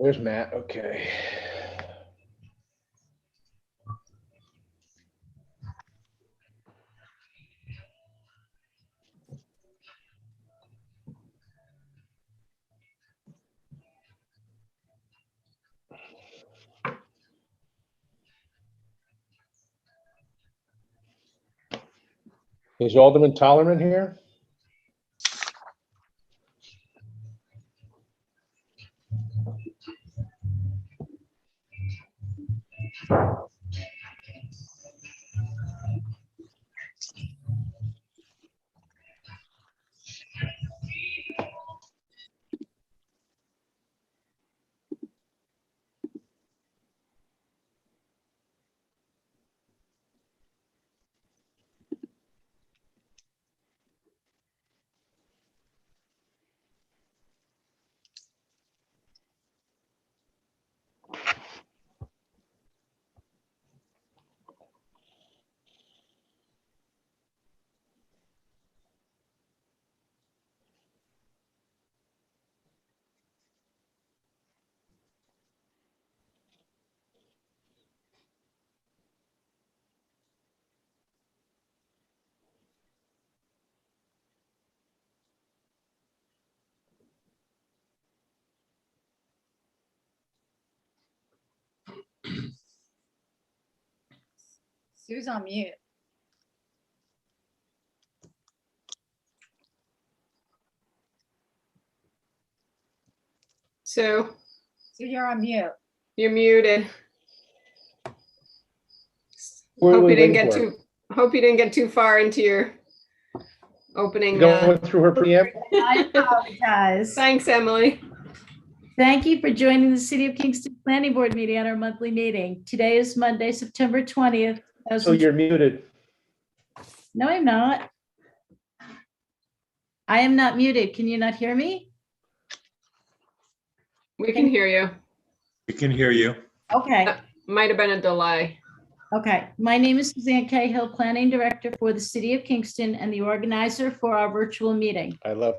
There's Matt. Okay. Is Alderman Tollerman here? Sue's on mute. Sue, Sue, you're on mute. you're muted. What are Hope we you didn't waiting get for? hope you didn't get too far into your opening. Going through her preamble. I apologize. Thanks, Emily. Thank you for joining the City of Kingston Planning Board meeting at our monthly meeting. Today is Monday, September 20th. So you're muted. No, I'm not. I am not muted. Can you not hear me? We can hear you. We can hear you. Okay. Might have been a delay. Okay. My name is Suzanne Cahill, Planning Director for the City of Kingston and the organizer for our virtual meeting. I love.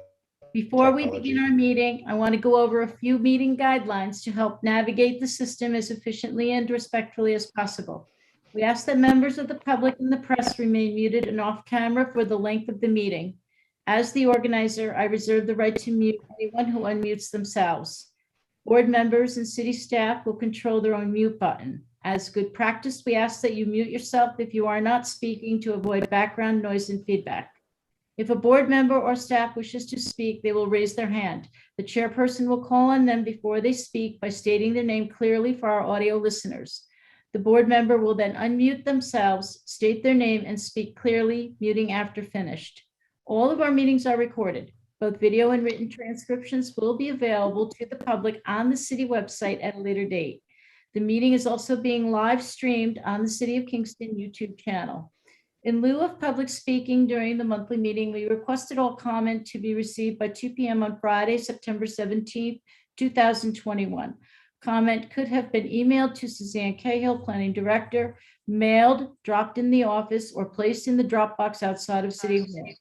Before we Technology. begin our meeting, I want to go over a few meeting guidelines to help navigate the system as efficiently and respectfully as possible. We ask that members of the public and the press remain muted and off camera for the length of the meeting. As the organizer, I reserve the right to mute anyone who unmutes themselves. Board members and city staff will control their own mute button. As good practice, we ask that you mute yourself if you are not speaking to avoid background noise and feedback. If a board member or staff wishes to speak, they will raise their hand. The chairperson will call on them before they speak by stating their name clearly for our audio listeners. The board member will then unmute themselves, state their name, and speak clearly, muting after finished. All of our meetings are recorded. Both video and written transcriptions will be available to the public on the city website at a later date. The meeting is also being live streamed on the City of Kingston YouTube channel. In lieu of public speaking during the monthly meeting, we requested all comment to be received by 2 p.m. on Friday, September 17th, 2021. Comment could have been emailed to Suzanne Cahill, Planning Director, mailed, dropped in the office, or placed in the drop box outside of City Hall.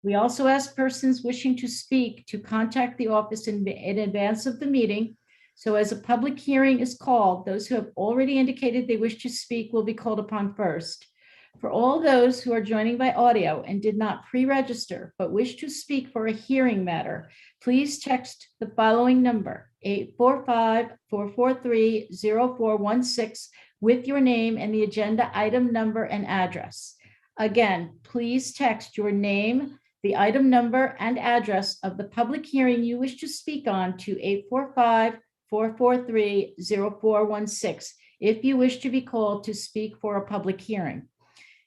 We also ask persons wishing to speak to contact the office in advance of the meeting. So as a public hearing is called, those who have already indicated they wish to speak will be called upon first. For all those who are joining by audio and did not pre-register but wish to speak for a hearing matter, please text the following number, 845-443-0416, with your name and the agenda item number and address. Again, please text your name, the item number, and address of the public hearing you wish to speak on to 845-443-0416 if you wish to be called to speak for a public hearing.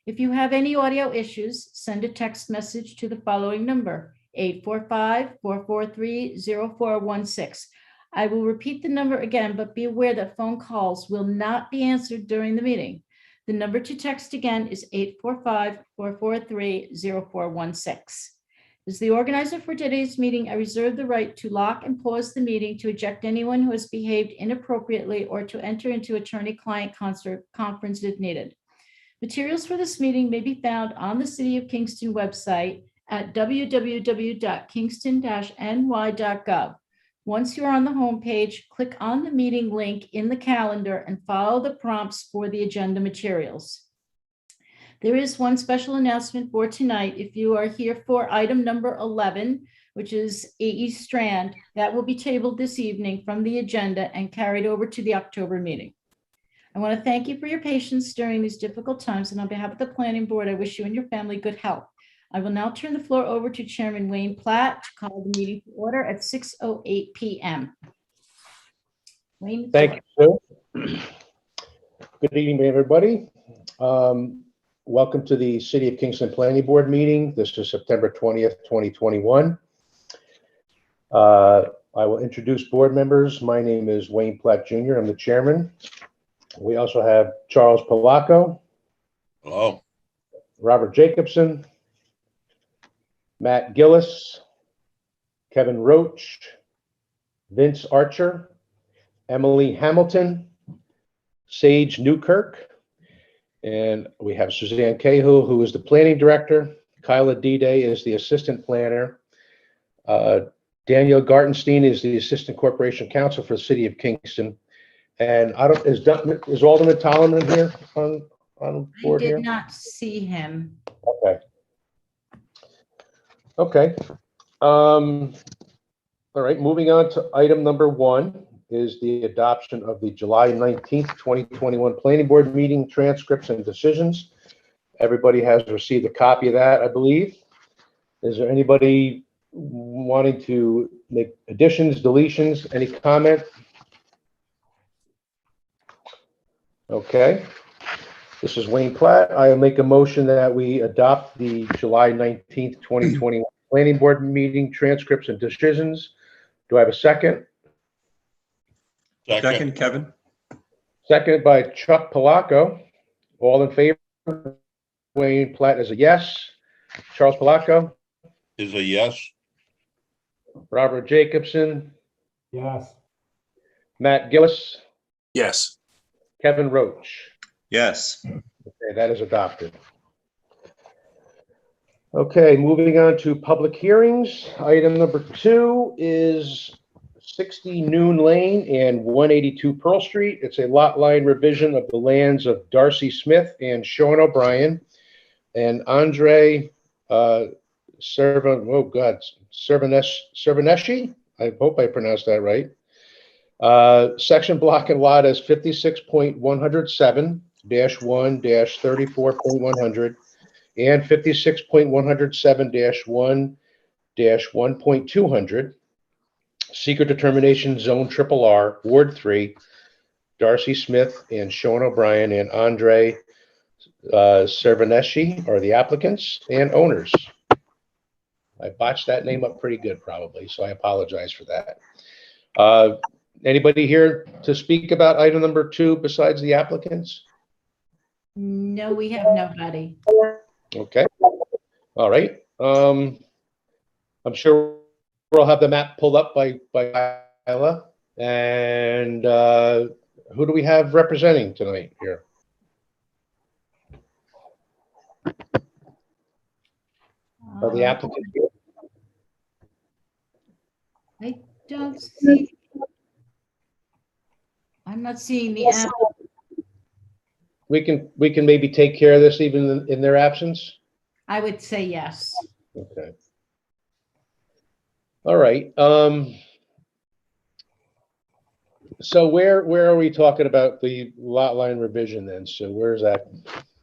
If you have any audio issues, send a text message to the following number, 845-443-0416. I will repeat the number again, but be aware that phone calls will not be answered during the meeting. The number to text again is 845-443-0416. As the organizer for today's meeting, I reserve the right to lock and pause the meeting to eject anyone who has behaved inappropriately or to enter into attorney-client conference if needed. Materials for this meeting may be found on the City of Kingston website at www.kingston-ny.gov. Once you're on the homepage, click on the meeting link in the calendar and follow the prompts for the agenda materials. There is one special announcement for tonight. If you are here for item number 11, which is AE Strand, that will be tabled this evening from the agenda and carried over to the October meeting. I want to thank you for your patience during these difficult times, and on behalf of the Planning Board, I wish you and your family good health. I will now turn the floor over to Chairman Wayne Platt to call the meeting to order at 6:08 p.m. Wayne. Thank you, Sue. Good evening, everybody. Welcome to the City of Kingston Planning Board meeting. This is September 20th, 2021. I will introduce board members. My name is Wayne Platt Jr. I'm the chairman. We also have Charles Polacco. Hello. Robert Jacobson. Matt Gillis. Kevin Roach. Vince Archer. Emily Hamilton. Sage Newkirk. And we have Suzanne Cahill, who is the planning director. Kyla D-Day is the assistant planner. Daniel Gartenstein is the assistant corporation counsel for the City of Kingston. And is Alderman Tollerman here on board here? I did not see him. Okay. All right, moving on to item number 1 is the adoption of the July 19th, 2021 Planning Board meeting transcripts and decisions. Everybody has received a copy of that, I believe. Is there anybody wanting to make additions, deletions, any comment? Okay. This is Wayne Platt. I make a motion that we adopt the July 19th, 2021 Planning Board meeting transcripts and decisions. Do I have a second? Second. Kevin. Seconded by Chuck Polacco. All in favor? Wayne Platt is a yes. Charles Polacco? Is a yes. Robert Jacobson? Yes. Matt Gillis? Yes. Kevin Roach? Yes. Okay, that is adopted. Okay, moving on to public hearings. Item number 2 is 60 Noon Lane and 182 Pearl Street. It's a lot line revision of the lands of Darcy Smith and Sean O'Brien and Andre Cervaneschi. I hope I pronounced that right. Section block and lot as 56.107-1-34.100 and 56.107-1-1.200. Secret determination zone RRR, Ward 3, Darcy Smith and Sean O'Brien and Andre Cervaneschi are the applicants and owners. I botched that name up pretty good probably, so I apologize for that. Anybody here to speak about item number 2 besides the applicants? No, we have nobody. Okay, all right. I'm sure we'll have the map pulled up by Kyla. And who do we have representing tonight here? Are the applicants here? I don't see. I'm not seeing the app. We can maybe take care of this even in their absence? I would say yes. Okay. All right. So where are we talking about the lot line revision then? So where's that?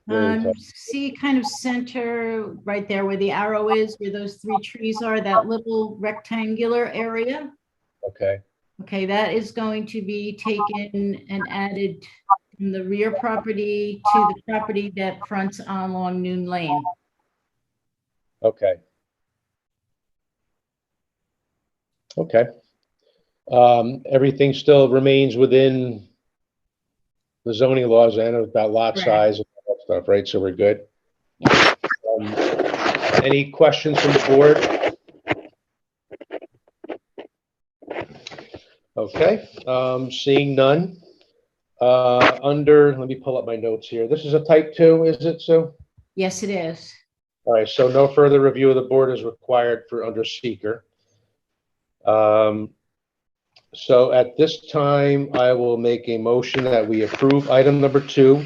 Where are we talking? See kind of center right there where the arrow is, where those three trees are, that little rectangular area. Okay. Okay, that is going to be taken and added from the rear property to the property that fronts on along Noon Lane. Okay. Okay. Everything still remains within the zoning laws and about lot Correct. size and all that stuff, right? So we're good. Any questions from the board? Okay, seeing none. Let me pull up my notes here. This is a type 2, is it, Sue? Yes, it is. All right, so no further review of the board is required for under seeker. So at this time, I will make a motion that we approve item number 2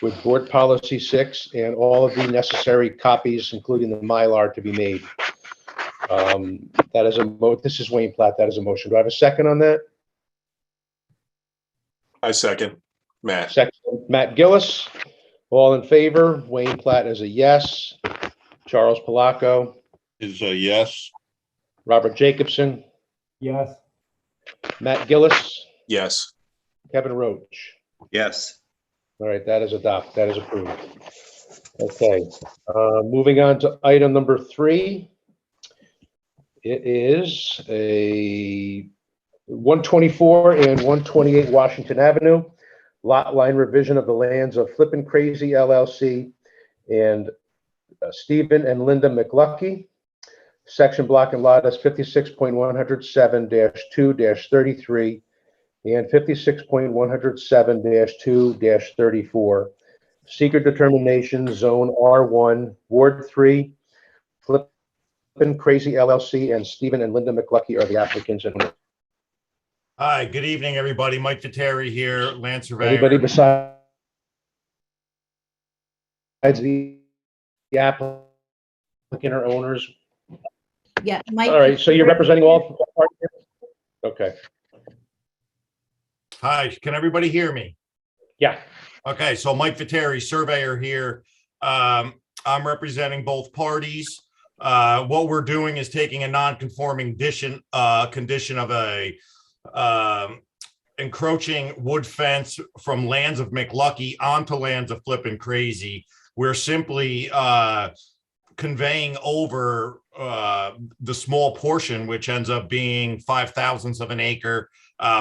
with board policy 6 and all of the necessary copies, including the Mylar, to be made. That is this is Wayne Platt. That is a motion. Do I have a second on that? I second. Matt. Second, Matt Gillis. All in favor? Wayne Platt is a yes. Charles Palaco, Is a yes. Robert Jacobson, Yes. Matt Gillis, Yes. Kevin Roach. Yes. All right, that is approved. Okay, moving on to item number 3. It is a 124 and 128 Washington Avenue, lot line revision of the lands of Flippin' Crazy LLC and Stephen and Linda McLucky. Section block and lot is 56.107-2-33 and 56.107-2-34. Secret determination, zone R1, Ward 3, Flippin' Crazy LLC and Stephen and Linda McLucky are the applicants. Hi, good evening, everybody. Mike Viteri here, land surveyor. Anybody besides the applicant or owners? Yeah, Mike. All right, so you're representing all parties? Okay, Hi, can everybody hear me? yeah, Okay, so Mike Viteri, surveyor here. I'm representing both parties. What we're doing is taking a non-conforming condition of a encroaching wood fence from lands of McLucky onto lands of Flippin' Crazy. We're simply conveying over the small portion, which ends up being 5/1000ths of an acre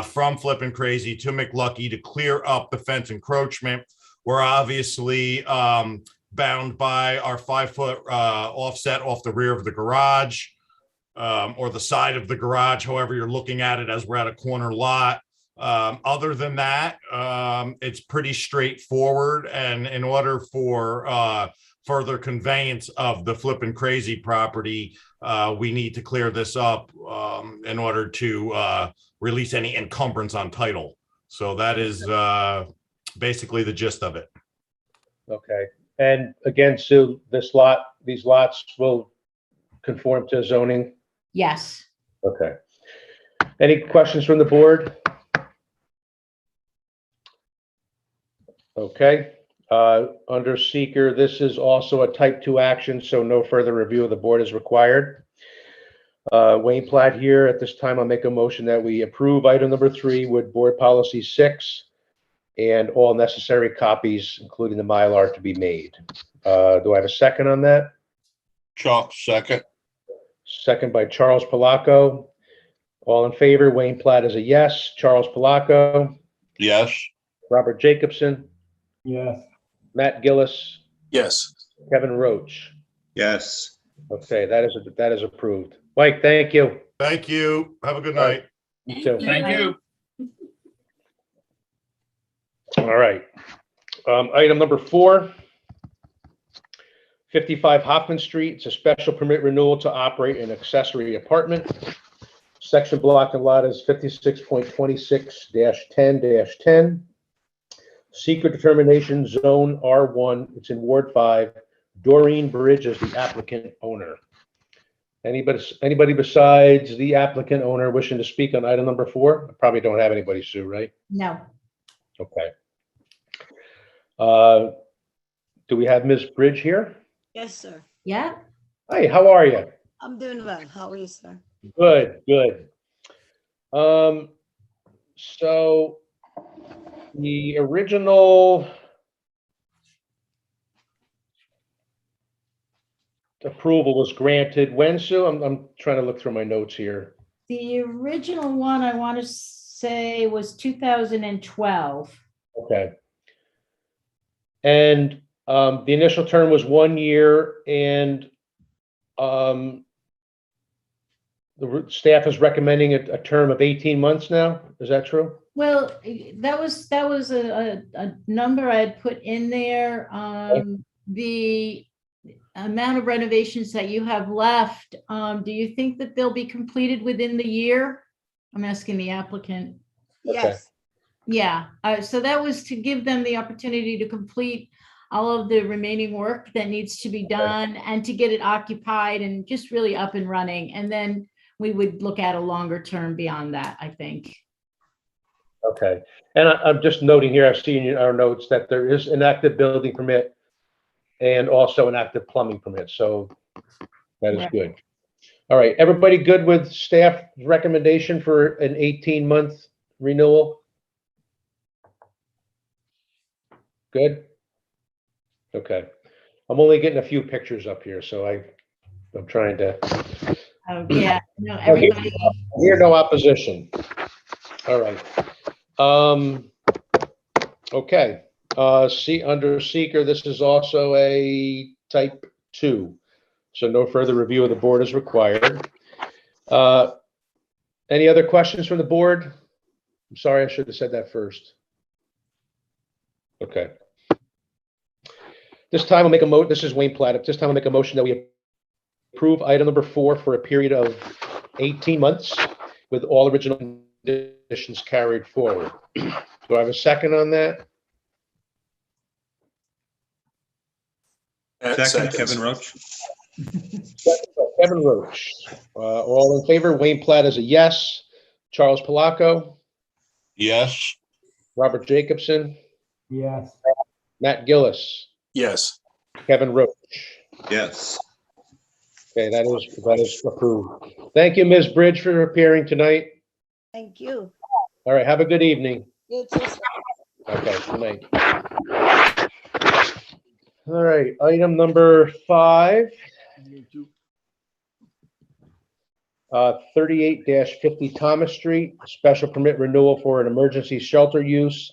from Flippin' Crazy to McLucky to clear up the fence encroachment. We're obviously bound by our 5-foot offset off the rear of the garage or the side of the garage, however you're looking at it, as we're at a corner lot. Other than that, it's pretty straightforward. And in order for further conveyance of the Flippin' Crazy property, we need to clear this up in order to release any encumbrance on title. So that is basically the gist of it. okay. And again, Sue, these lots will conform to zoning? Yes. Okay. Any questions from the board? Okay. Under seeker, this is also a type 2 action, so no further review of the board is required. Wayne Platt here. At this time, I'll make a motion that we approve item number 3 with board policy 6 and all necessary copies, including the Mylar, to be made. Do I have a second on that? Chuck, second. Second by Charles Palaco. All in favor? Wayne Platt is a yes. Charles Palaco, Yes. Robert Jacobson, Yes. Matt Gillis, Yes. Kevin Roach. Yes. Okay, that is approved. Mike, thank you. Thank you. Have a good All right. night. You too. Thank you. All right. Item number 4, 55 Hoffman Street. It's a special permit renewal to operate an accessory apartment. Section block and lot is 56.26-10-10. Secret determination zone R1. It's in Ward 5. Doreen Bridge is the applicant owner. Anybody besides the applicant owner wishing to speak on item number 4? I probably don't have anybody, Sue, right? No. Okay. Do we have Ms. Bridge here? Yes, sir. Yeah. Hi, how are you? I'm doing well. How are you, sir? Good, good. So the original approval was granted when, Sue? I'm trying to look through my notes here. The original one I want to say was 2012. Okay. And the initial term was 1 year, and the staff is recommending a term of 18 months now. Is that true? Well, that was a number I had put in there. The amount of renovations that you have left, do you think that they'll be completed within the year? I'm asking the applicant. Yes. Yeah, so that was to give them the opportunity to complete all of the remaining work that needs to be done and to get it occupied and just really up and running. And then we would look at a longer term beyond that, I think. Okay. And I'm just noting here, I've seen in our notes that there is an active building permit and also an active plumbing permit. So that is Right. good. All right. Everybody good with staff recommendation for an 18-month renewal? Good? Okay. I'm only getting a few pictures up here, so I'm trying to Oh, yeah, no, everybody, hear no opposition. All right. Okay. See, under seeker, this is also a type 2. So no further review of the board is required. Any other questions from the board? I'm sorry, I should have said that first. Okay. This time I'll make a this is Wayne Platt. At this time I'll make a motion that we approve item number 4 for a period of 18 months with all original conditions carried forward. Do I have a second on that? Second, Kevin Roach. Kevin Roach. All in favor? Wayne Platt is a yes. Charles Palaco, Yes. Robert Jacobson, Yes. Matt Gillis, Yes. Kevin Roach. Yes. Okay, that is approved. Thank you, Ms. Bridge, for appearing tonight. Thank you. All right, have a good evening. You too, sir. Okay, good night. All right, item number 5. 38-50 Thomas Street, special permit renewal for an emergency shelter use.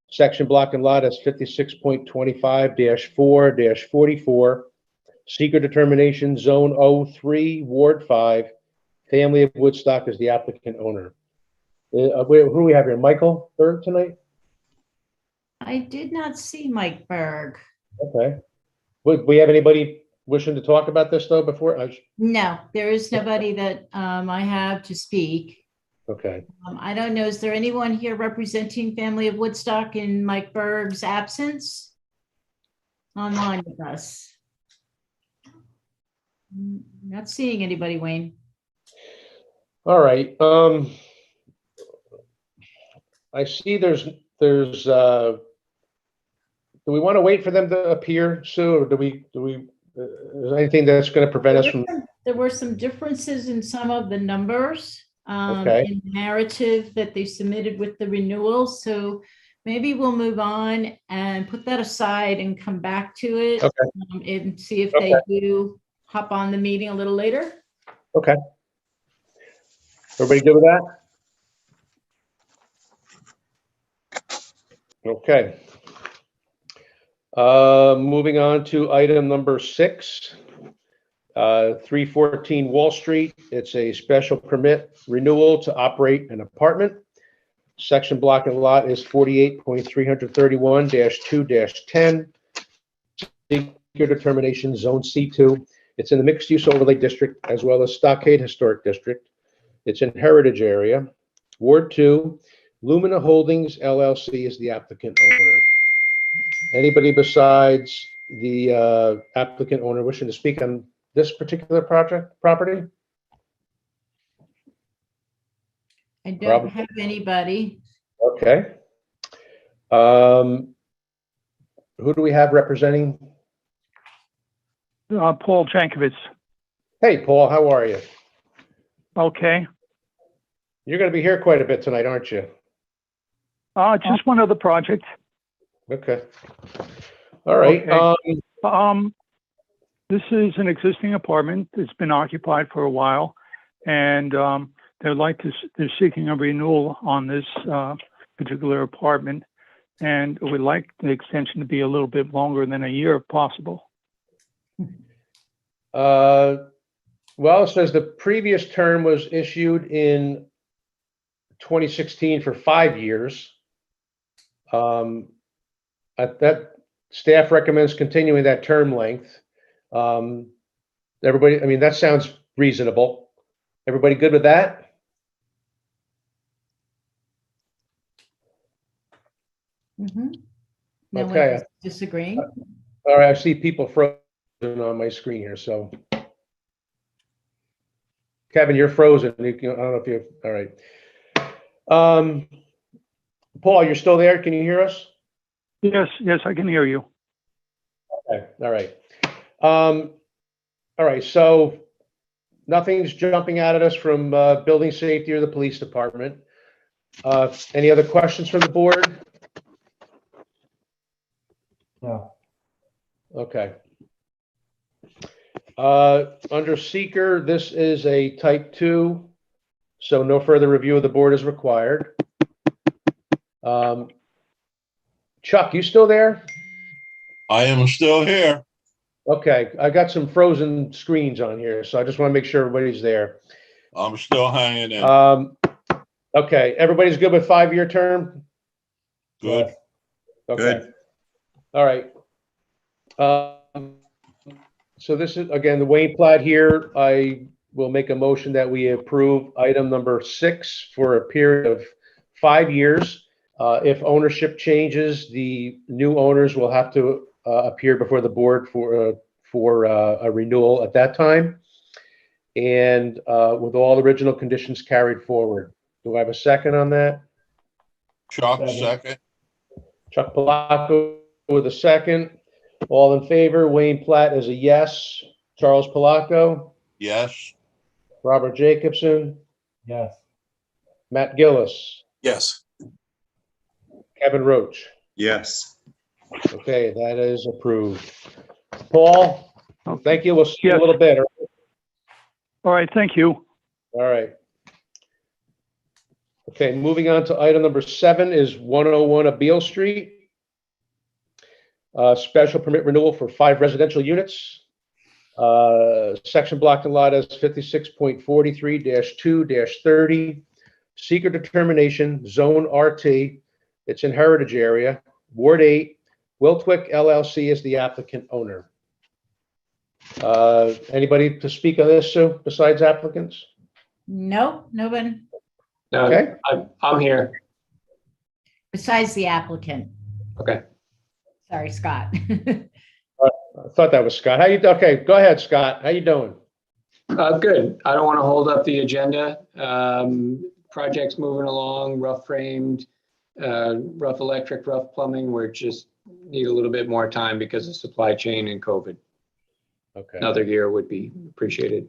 Section block and lot is 56.25-4-44. Secret determination zone 03, Ward 5. Family of Woodstock is the applicant owner. Who do we have here? Michael Berg tonight? I did not see Mike Berg. Okay. Would we have anybody wishing to talk about this though before? No, there is nobody that I have to speak. Okay. I don't know, is there anyone here representing Family of Woodstock in Mike Berg's absence? Online with us. Not seeing anybody, Wayne. All right. I see there's do we want to wait for them to appear, Sue, or do we is there anything that's going to prevent us from? There were some differences in some of the numbers Okay. in the narrative that they submitted with the renewal. So maybe we'll move on and put that aside and come back to it. Okay. And see if they do hop on the meeting a little later. Okay. Everybody good with that? Okay. Moving on to item number 6, 314 Wall Street. It's a special permit renewal to operate an apartment. Section block and lot is 48.331-2-10. Seeker determination, zone C2. It's in the mixed use overlay district as well as Stockade Historic District. It's in Heritage area. Ward 2, Lumina Holdings LLC is the applicant owner. Anybody besides the applicant owner wishing to speak on this particular property? I don't Probably. have anybody. Okay. Who do we have representing? Paul Jankovich. Hey, Paul, how are you? Okay. You're going to be here quite a bit tonight, aren't you? Just one other project. Okay. All right. Okay. This is an existing apartment. It's been occupied for a while, and they're seeking a renewal on this particular apartment, and would like the extension to be a little bit longer than a year if possible. Well, it says the previous term was issued in 2016 for 5 years. That staff recommends continuing that term length. Everybody, I mean, that sounds reasonable. Everybody good with that? Mhm. No one Okay. is disagreeing. All right, I see people frozen on my screen here, so. Kevin, you're frozen. I don't know if you're, all right. Paul, you're still there? Can you hear us? Yes, I can hear you. Okay, all right. All right, so nothing's jumping out at us from building safety or the police department. Any other questions from the board? No. Okay. Under seeker, this is a type 2, so no further review of the board is required. Chuck, you still there? I am still here. Okay, I got some frozen screens on here, so I just want to make sure everybody's there. I'm still hanging in. Okay, everybody's good with 5-year term? Good. Okay. Good. All right. So this is, again, the Wayne plat here. I will make a motion that we approve item number 6 for a period of 5 years. If ownership changes, the new owners will have to appear before the board for a renewal at that time. And with all original conditions carried forward. Do I have a second on that? Chuck, second. Chuck Palacco with a second. All in favor, Wayne Platt is a yes. Charles Palacco, Yes. Robert Jacobson, Yes. Matt Gillis, Yes. Kevin Roach. Yes. Okay, that is approved. Paul, thank you. We'll see you in a little bit. All right, thank you. All right. Okay, moving on to item number 7 is 101 Abeale Street. Special permit renewal for 5 residential units. Section block and lot is 56.43-2-30. Seeker determination, zone RT. It's in Heritage area. Ward 8. Wiltwick LLC is the applicant owner. Anybody to speak on this, Sue, besides applicants? No, nobody Okay. I'm here. besides the applicant. Okay. Sorry, Scott. I thought that was Scott. Okay, go ahead, Scott. How you doing? Good. I don't want to hold up the agenda. Project's moving along, rough framed, rough electric, rough plumbing. We're just need a little bit more time because of supply chain and COVID. Okay. Another year would be appreciated.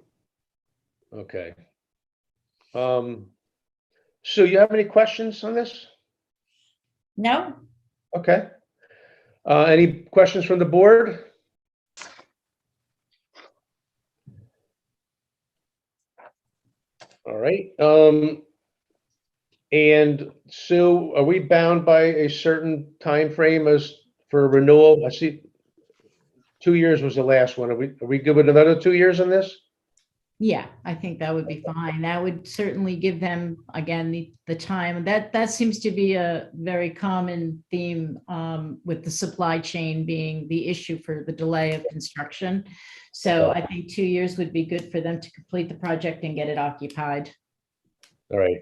Okay. Sue, you have any questions on this? No? Okay. Any questions from the board? All right. And Sue, are we bound by a certain time frame as for renewal? I see 2 years was the last one. Are we good with another 2 years on this? Yeah, I think that would be fine. That would certainly give them, again, the time. That seems to be a very common theme with the supply chain being the issue for the delay of construction. So I think 2 years would be good for them to complete the project and get it occupied. All right.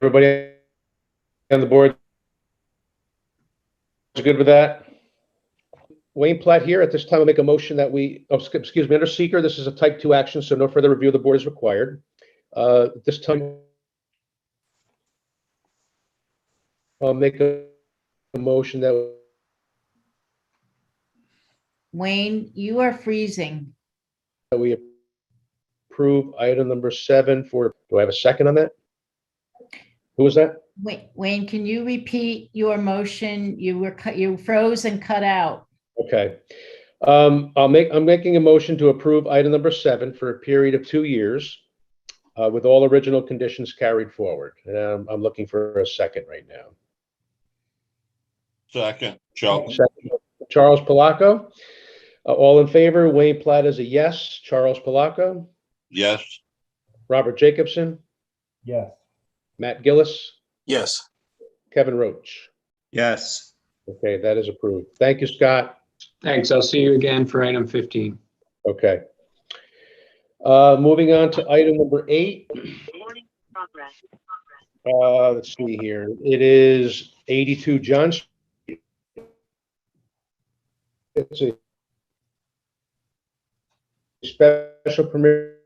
Everybody on the board is good with that? Wayne Platt here. At this time, I'll make a motion that we, excuse me, under seeker, this is a type 2 action, so no further review of the board is required. At this time, I'll make a motion that Wayne, you are freezing. we approve item number 7 for, do I have a second on that? Who was that? Wayne, can you repeat your motion? You froze and cut out. Okay. I'm making a motion to approve item number 7 for a period of 2 years with all original conditions carried forward. And I'm looking for a second right now. Second, Chuck. Second, Charles Palaco. All in favor, Wayne Platt is a yes. Charles Palaco. Yes. Robert Jacobson. Yes. Matt Gillis. Yes. Kevin Roach. Yes. Okay, that is approved. Thank you, Scott. Thanks. I'll see you again for item 15. Okay. Moving on to item number 8. Let's see here. It is 82 John Street. It's a special permit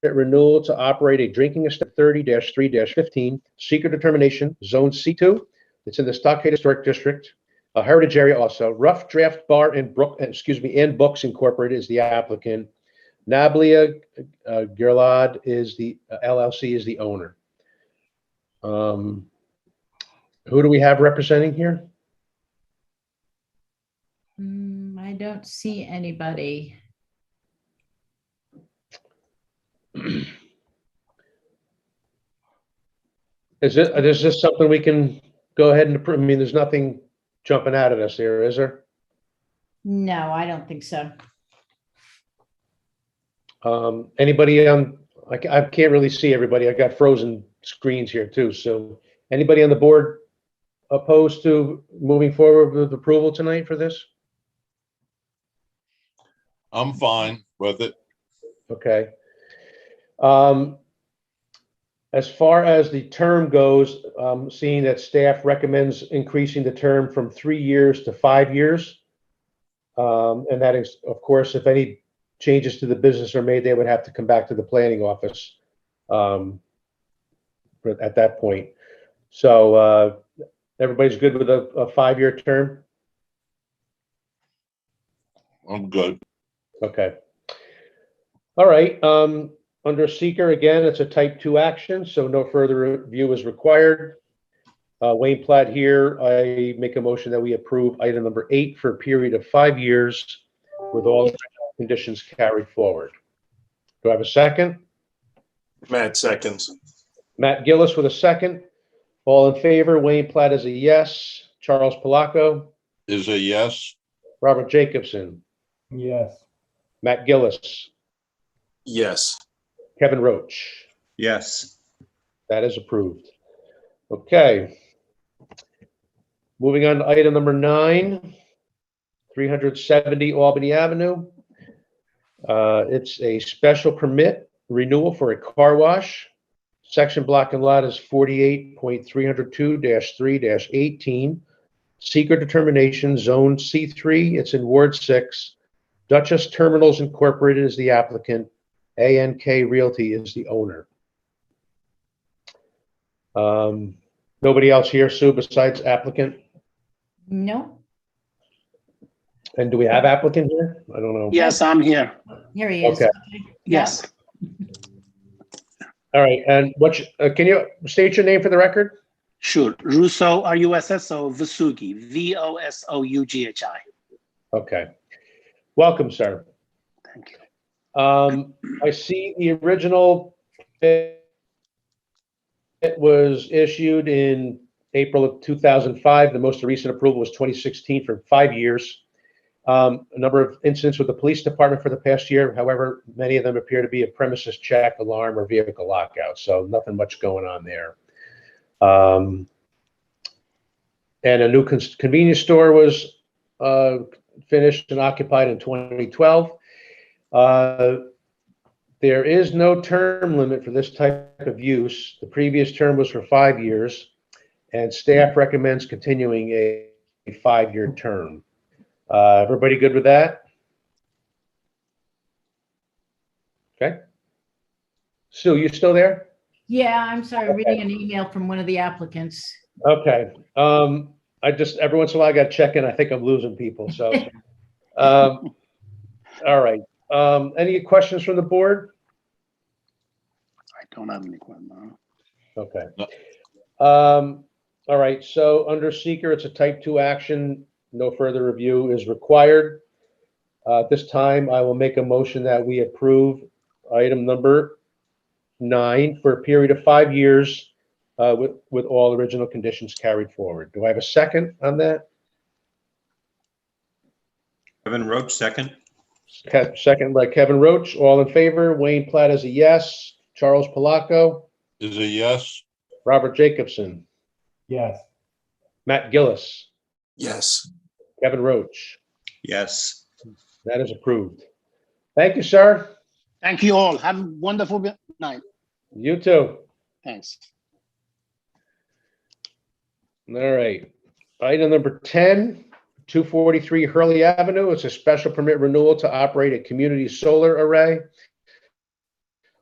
renewal to operate a drinking establishment 30-3-15, secret determination, zone C2. It's in the Stockade Historic District, a heritage area also. Rough Draft Bar and Books Incorporated is the applicant. Nablia Gerlad is the LLC is the owner. Who do we have representing here? I don't see anybody. Is this something we can go ahead and approve? I mean, there's nothing jumping out at us here, is there? No, I don't think so. Anybody on? I can't really see everybody. I got frozen screens here too. So anybody on the board opposed to moving forward with approval tonight for this? I'm fine with it. Okay. As far as the term goes, seeing that staff recommends increasing the term from 3 years to 5 years. And that is, of course, if any changes to the business are made, they would have to come back to the planning office at that point. So everybody's good with a 5-year term? I'm good. Okay. All right. Under seeker, again, it's a type 2 action, so no further review is required. Wayne Platt here, I make a motion that we approve item number 8 for a period of 5 years with all conditions carried forward. Do I have a second? Matt seconds. Matt Gillis with a second. All in favor, Wayne Platt is a yes. Charles Palaco. Is a yes. Robert Jacobson. Yes. Matt Gillis. Yes. Kevin Roach. Yes. That is approved. Okay. Moving on to item number 9, 370 Albany Avenue. It's a special permit renewal for a car wash. Section block and lot is 48.302-3-18. Secret determination, zone C3. It's in Ward 6. Duchess Terminals Incorporated is the applicant. ANK Realty is the owner. Nobody else here, Sue, besides applicant? No, And do we have applicant here? I don't know. Yes, I'm here. here he is. Okay. Yes. All right. And can you state your name for the record? Sure. Russo, R-U-S-S-O, Vosughi, Vosouughi. Okay. Welcome, sir. Thank you. I see the original was issued in April of 2005. The most recent approval was 2016 for 5 years. A number of incidents with the police department for the past year. However, many of them appear to be a premises check, alarm, or vehicle lockout. So nothing much going on there. And a new convenience store was finished and occupied in 2012. There is no term limit for this type of use. The previous term was for 5 years, and staff recommends continuing a 5-year term. Everybody good with that? Okay. Sue, you still there? Yeah, I'm sorry, Okay. reading an email from one of the applicants. Okay. I just, every once in a while, I got to check in. I think I'm losing people, so. All right. Any questions from the board? I don't have any questions. Okay. No. All right, so under seeker, it's a type 2 action. No further review is required. At this time, I will make a motion that we approve item number 9 for a period of 5 years with all original conditions carried forward. Do I have a second on that? Kevin Roach, second. Second by Kevin Roach. All in favor? Wayne Platt is a yes. Charles Palaco, Is a yes. Robert Jacobson, Yes. Matt Gillis, Yes. Kevin Roach. Yes. That is approved. Thank you, sir. Thank you all. Have a wonderful night. You too. Thanks. All right. Item number 10, 243 Hurley Avenue. It's a special permit renewal to operate a community solar array.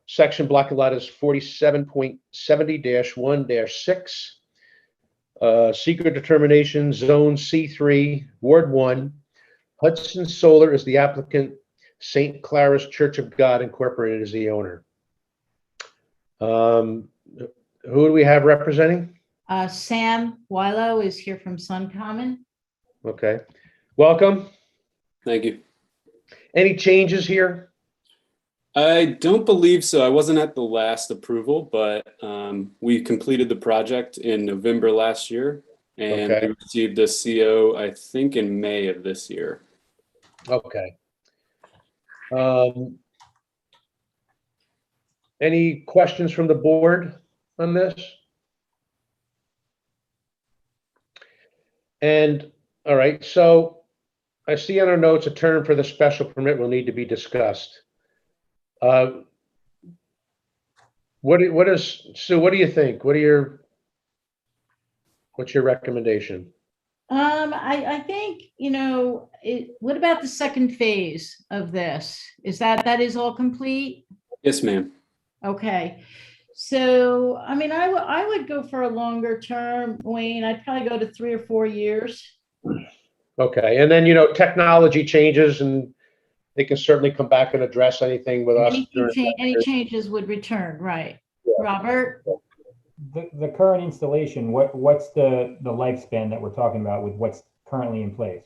Section block lot is 47.70-1-6. Secret determination, zone C3, Ward 1. Hudson Solar is the applicant. St. Clara's Church of God Incorporated is the owner. Who do we have representing? Sam Wilo is here from Sun Common. Okay. Welcome. Thank you. Any changes here? I don't believe so. I wasn't at the last approval, but we completed the project in November last year, and Okay. we received a CO, I think, in May of this year. Okay. Any questions from the board on this? And, all right, so I see on our notes, a term for the special permit will need to be discussed. What is, Sue, what do you think? What's your recommendation? I think, what about the second phase of this? Is that is all complete? Yes, ma'am. Okay. So, I would go for a longer term, Wayne. I'd probably go to 3 or 4 years. Okay, and then, technology changes and they can certainly come back and address anything with us. Any changes would return, right? Yeah. Robert? The current installation, what's the lifespan that we're talking about with what's currently in place?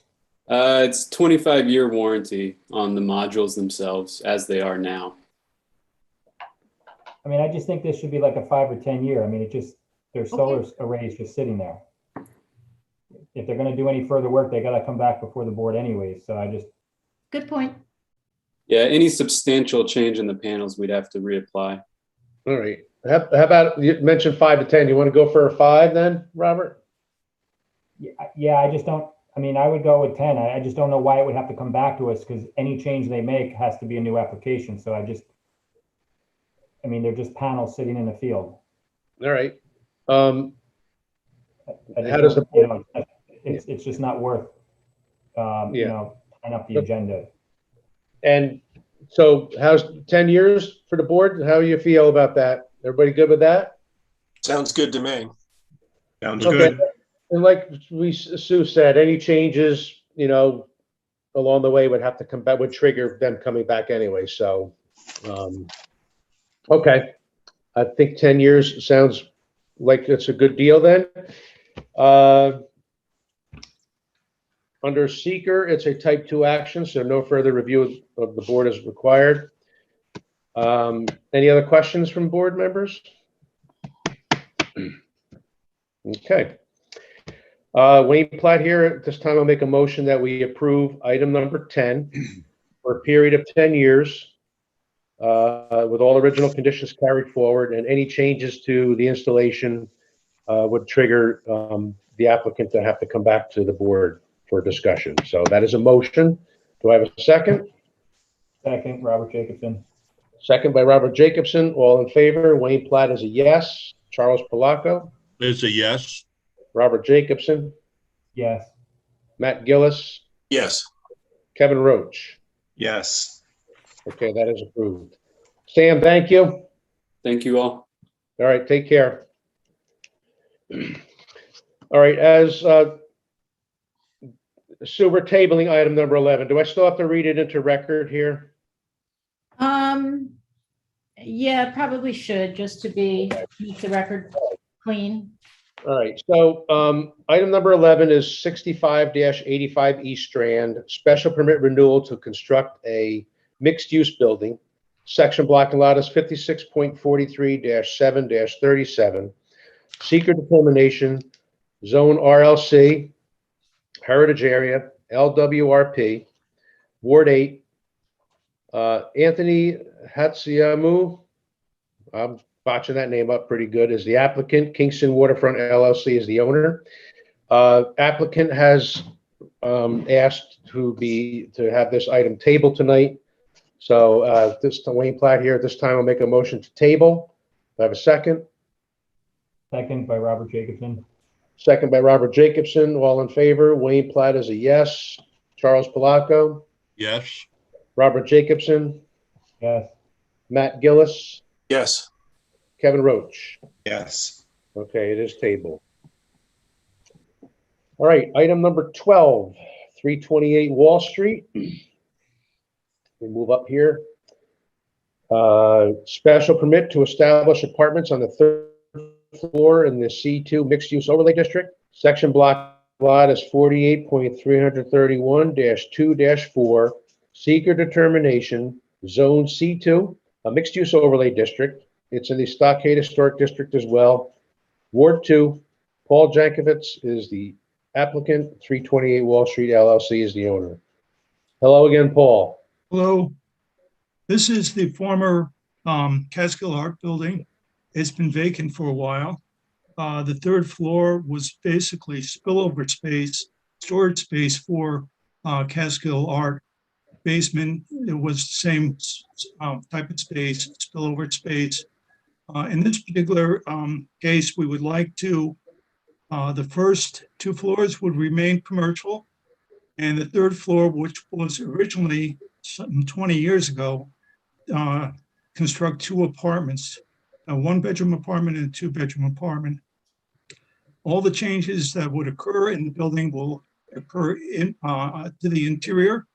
It's 25-year warranty on the modules themselves as they are now. I just think this should be like a 5 or 10 year. There's solar arrays just sitting there. If they're going to do any further work, they got to come back before the board anyway. So Good point. Yeah, any substantial change in the panels, we'd have to reapply. All right. How about, you mentioned 5 to 10. You want to go for a 5 then, Robert? Yeah, I just don't. I would go with 10. I just don't know why it would have to come back to us because any change they make has to be a new application. So they're just panels sitting in the field. All right. How does the board? It's just not worth tying up the agenda. And so how's 10 years for the board? How do you feel about that? Everybody good with that? Sounds good to me. Sounds Okay. good. And like Sue said, any changes, along the way would have to come back, would trigger them coming back anyway. So, okay. I think 10 years sounds like it's a good deal then. Under seeker, it's a type 2 action, so no further review of the board is required. Any other questions from board members? Okay. Wayne Platt here. At this time, I'll make a motion that we approve item number 10 for a period of 10 years with all original conditions carried forward, and any changes to the installation would trigger the applicant to have to come back to the board for discussion. So that is a motion. Do I have a second? Second, Robert Jacobson. Second by Robert Jacobson. All in favor? Wayne Platt is a yes. Charles Palaco? It's a yes. Robert Jacobson? Yes. Matt Gillis? Yes. Kevin Roach? Yes. Okay, that is approved. Sam, thank you. Thank you all. All right, take care. All right, as so we're tabling item number 11. Do I still have to read it into record here? Yeah, probably should, just to keep the record clean. All right, so item number 11 is 65-85 East Strand, special permit renewal to construct a mixed-use building. Section block and lot is 56.43-7-37. Seeker determination, zone RLC, heritage area, LWRP, Ward 8. Anthony Hatsiamu, I'm botching that name up pretty good, is the applicant. Kingston Waterfront LLC is the owner. Applicant has asked to have this item tabled tonight. So this Wayne Platt here. At this time, I'll make a motion to table. Do I have a second? Second by Robert Jacobson. Second by Robert Jacobson. All in favor? Wayne Platt is a yes. Charles Palaco? Yes. Robert Jacobson? Yes. Matt Gillis? Yes. Kevin Roach? Yes. Okay, it is tabled. All right, item number 12, 328 Wall Street. We move up here. Special permit to establish apartments on the third floor in the C2 mixed-use overlay district. Section block lot is 48.331-2-4. Seeker determination, zone C2, a mixed-use overlay district. It's in the Stockade Historic District as well. Ward 2, Paul Jankovitz is the applicant. 328 Wall Street LLC is the owner. Hello again, Paul. Hello. This is the former Catskill Art Building. It's been vacant for a while. The third floor was basically spillover space, storage space for Catskill Art. Basement, it was the same type of space, spillover space. In this particular case, we would like to, the first two floors would remain commercial, and the third floor, which was originally some 20 years ago, construct two apartments, a one-bedroom apartment and a two-bedroom apartment. All the changes that would occur in the building will occur to the interior.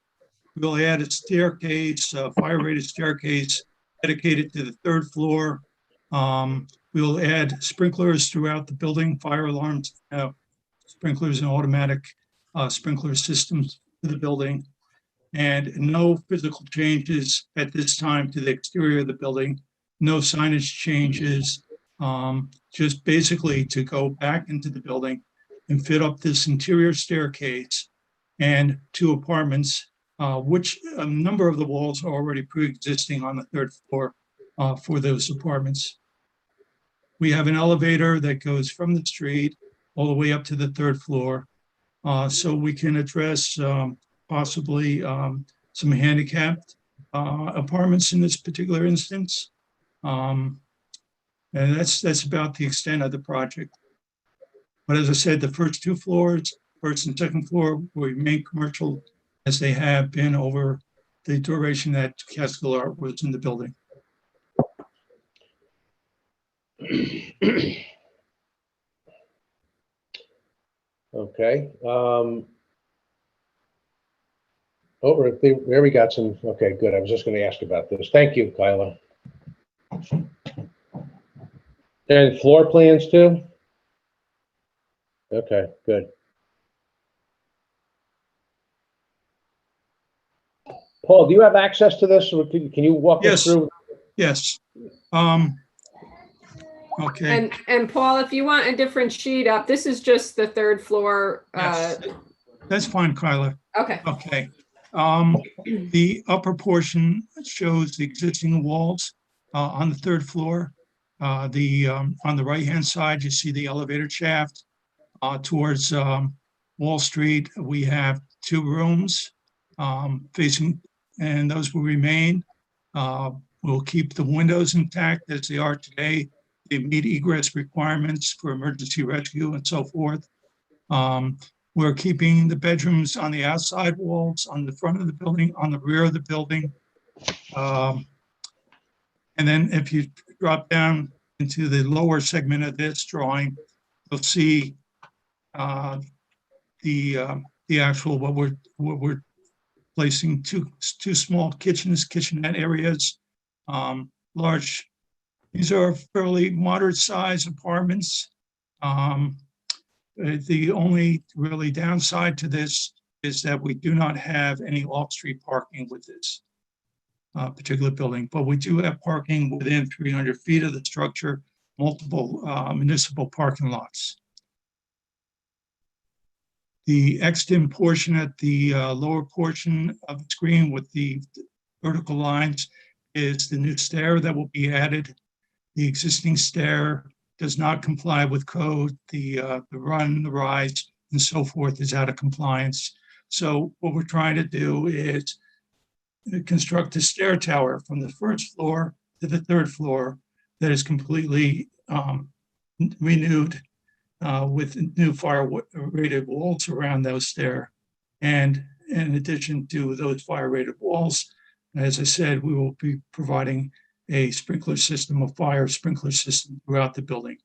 We'll add a staircase, a fire-rated staircase dedicated to the third floor. We'll add sprinklers throughout the building, fire alarms, sprinklers and automatic sprinkler systems to the building. And no physical changes at this time to the exterior of the building, no signage changes, just basically to go back into the building and fit up this interior staircase and two apartments, which a number of the walls are already pre-existing on the third floor for those apartments. We have an elevator that goes from the street all the way up to the third floor, so we can address possibly some handicapped apartments in this particular instance. And that's about the extent of the project. But as I said, the first two floors, first and second floor, will remain commercial as they have been over the duration that Catskill Art was in the building. Okay. There we got some. Okay, good. I was just going to ask about this. Thank you, Kyla. And floor plans too? Okay, good. Paul, do you have access to this? Or can you walk us Yes. through? Yes. Okay, And Paul, if you want a different sheet up, this is just the third floor. yes, that's fine, Kyla. Okay. Okay. The upper portion shows the existing walls on the third floor. On the right-hand side, you see the elevator shaft. Towards Wall Street, we have 2 rooms facing, and those will remain. We'll keep the windows intact as they are today. They meet egress requirements for emergency rescue and so forth. We're keeping the bedrooms on the outside walls, on the front of the building, on the rear of the building. And then if you drop down into the lower segment of this drawing, you'll see the actual what we're placing two small kitchenette areas, large. These are fairly moderate sized apartments. The only really downside to this is that we do not have any off-street parking with this particular building, but we do have parking within 300 feet of the structure, multiple municipal parking lots. The extant portion at the lower portion of the screen with the vertical lines is the new stair that will be added. The existing stair does not comply with code. The run, the rise, and so forth is out of compliance. So what we're trying to do is construct a stair tower from the first floor to the third floor that is completely renewed with new fire-rated walls around those stair. And in addition to those fire-rated walls, as I said, we will be providing a sprinkler system, a fire sprinkler system throughout the building,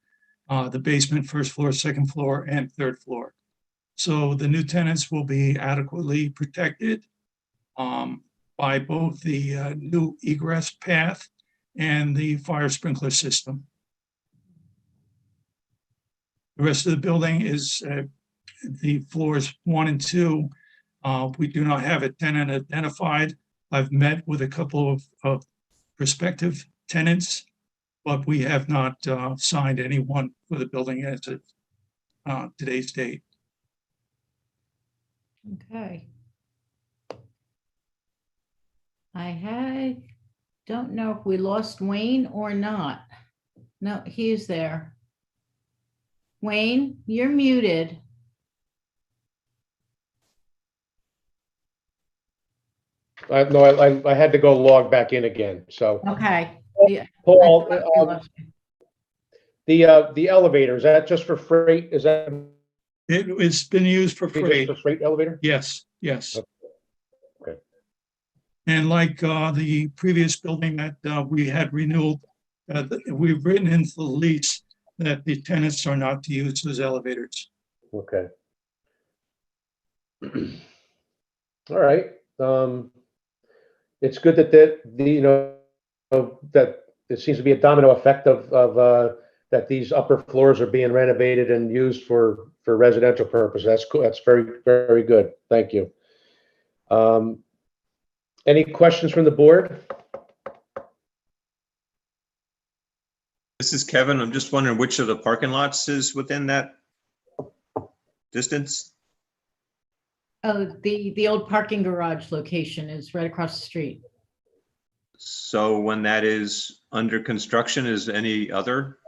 the basement, first floor, second floor, and third floor. So the new tenants will be adequately protected by both the new egress path and the fire sprinkler system. The rest of the building is the floors 1 and 2. We do not have a tenant identified. I've met with a couple of prospective tenants, but we have not signed anyone for the building as of today's date. Okay. Don't know if we lost Wayne or not. No, he's there. Wayne, you're muted. No, I had to go log back in again, so. Okay. Yeah, Paul, I thought we lost you. the elevator, is that just for freight? Is that It's been used for just freight. a freight elevator? Yes, yes. Okay. And like the previous building that we had renewed, we've written into the lease that the tenants are not to use those elevators. Okay. All right. It's good that that it seems to be a domino effect of that these upper floors are being renovated and used for residential purposes. That's cool. That's very, very good. Thank you. Any questions from the board? This is Kevin. I'm just wondering which of the parking lots is within that distance? Oh, the old parking garage location is right across the street. So when that is under construction, is any other?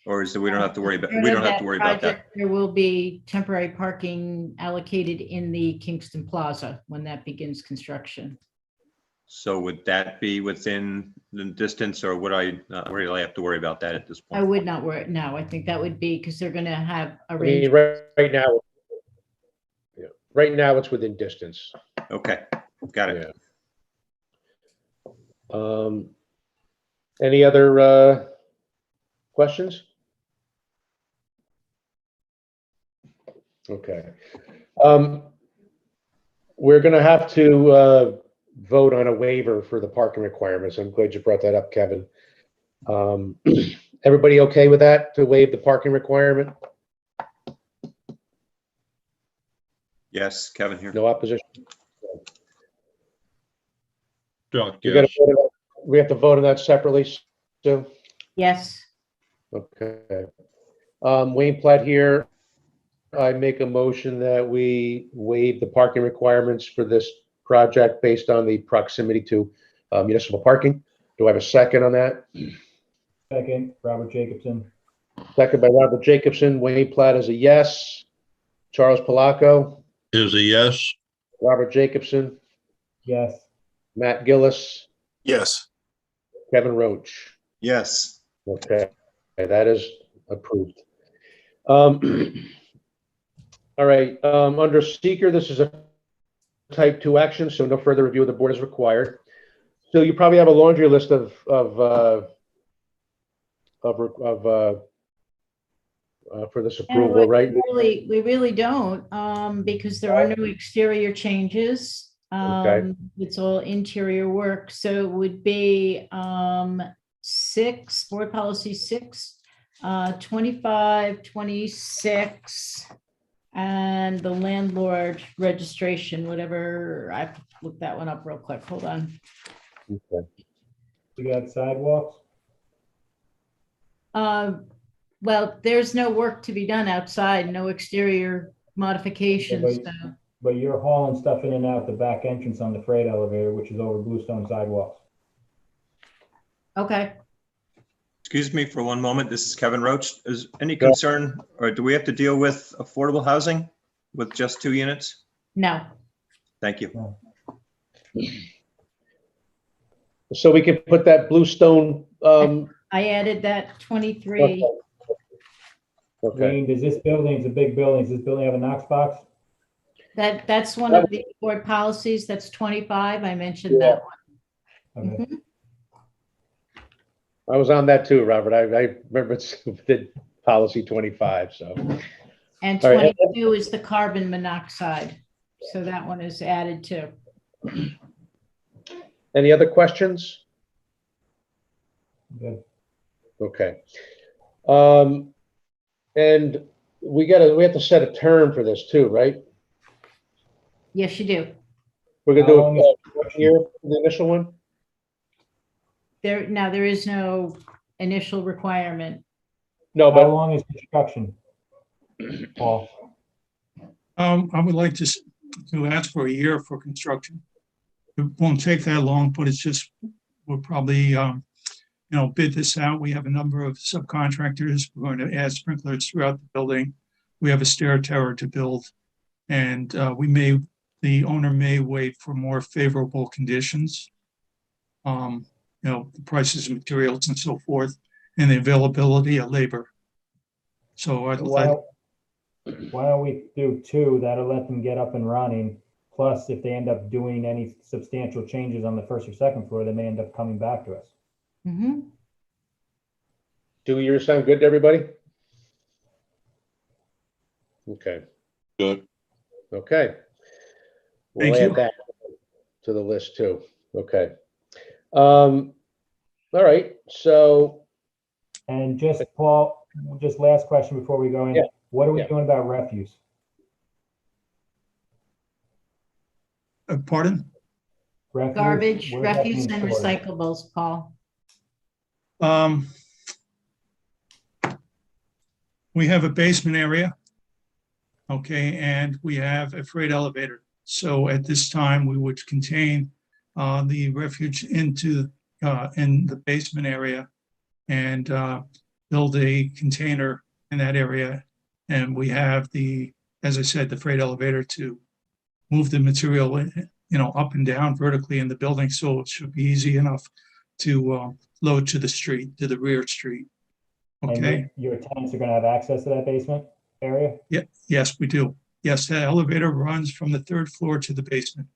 Or is it, we don't have to worry about, we don't have to worry about that? There will be temporary parking allocated in the Kingston Plaza when that begins construction. So would that be within the distance, or would I really have to worry about that at this I point? would not worry. No, I think that would be because they're going to have I a mean, range. right now, yeah, right now it's within distance. Okay, got it. Yeah. Any other questions? Okay. We're going to have to vote on a waiver for the parking requirements. I'm glad you brought that up, Kevin. Everybody okay with that, to waive the parking requirement? Yes, Kevin here. No opposition? Chuck, You gotta yes. vote on that- We have to vote on that separately, Sue? Yes. Okay. Wayne Platt here. I make a motion that we waive the parking requirements for this project based on the proximity to municipal parking. Do I have a second on that? Second, Robert Jacobson. Second by Robert Jacobson. Wayne Platt is a yes. Charles Palaco, Is a yes. Robert Jacobson, Yes. Matt Gillis, Yes. Kevin Roach. Yes. Okay, that is approved. All right, under seeker, this is a type 2 action, so no further review of the board is required. So you probably have a laundry list for this approval, right? We really don't, because there are no exterior changes. Okay. It's all interior work, so it would be 6, board policy 6, 25, 26, and the landlord registration, whatever. I have to look that one up real quick. Hold on. Okay. You got sidewalks? Well, there's no work to be done outside, no exterior modifications. Yeah, So. But you're hauling stuff in and out the back entrance on the freight elevator, which is over bluestone sidewalks. Okay. Excuse me for one moment. This is Kevin Roach. Is any concern, or do we have to deal with affordable housing with just 2 units? No. Thank you. No. So we can put that bluestone. I added that 23. Okay. Wayne, does this building, it's a big building, does this building have a Knox box? That's one of the board policies. That's 25. I mentioned that one. Okay. Mhm. I was on that too, Robert. I remember it's the policy 25, so. And All right. 22 is the carbon monoxide. So that one is added too. Any other questions? Good. Okay. And we have to set a term for this too, right? Yes, you do. We're gonna How do long it is- 1 year for the initial one? There is no initial requirement. No, How but long is construction? Paul? I would like to ask for a year for construction. It won't take that long, but it's just, we'll probably, bid this out. We have a number of subcontractors. We're going to add sprinklers throughout the building. We have a stair tower to build. And the owner may wait for more favorable conditions. The prices of materials and so forth, and the availability of labor. So Why don't we do 2? That'll let them get up and running. Plus, if they end up doing any substantial changes on the first or second floor, they may end up coming back to us. Mm-hmm. 2 years sound good to everybody? Okay. Good. Okay. We'll Thank add you. that to the list too. Okay. All right, so. And just, Paul, just last question before we go in. Yeah. What are we Yeah. doing about refuse? Pardon? Refuse? Garbage, Where's that refuse, being and stored? recyclables, Paul. We have a basement area. Okay, and we have a freight elevator. So at this time, we would contain the refuge in the basement area and build a container in that area. And we have as I said, the freight elevator to move the material, up and down vertically in the building. So it should be easy enough to load to the street, to the rear street. And Okay. your tenants are gonna have access to that basement area? Yeah, yes, we do. Yes, the elevator runs from the 3rd floor to the basement.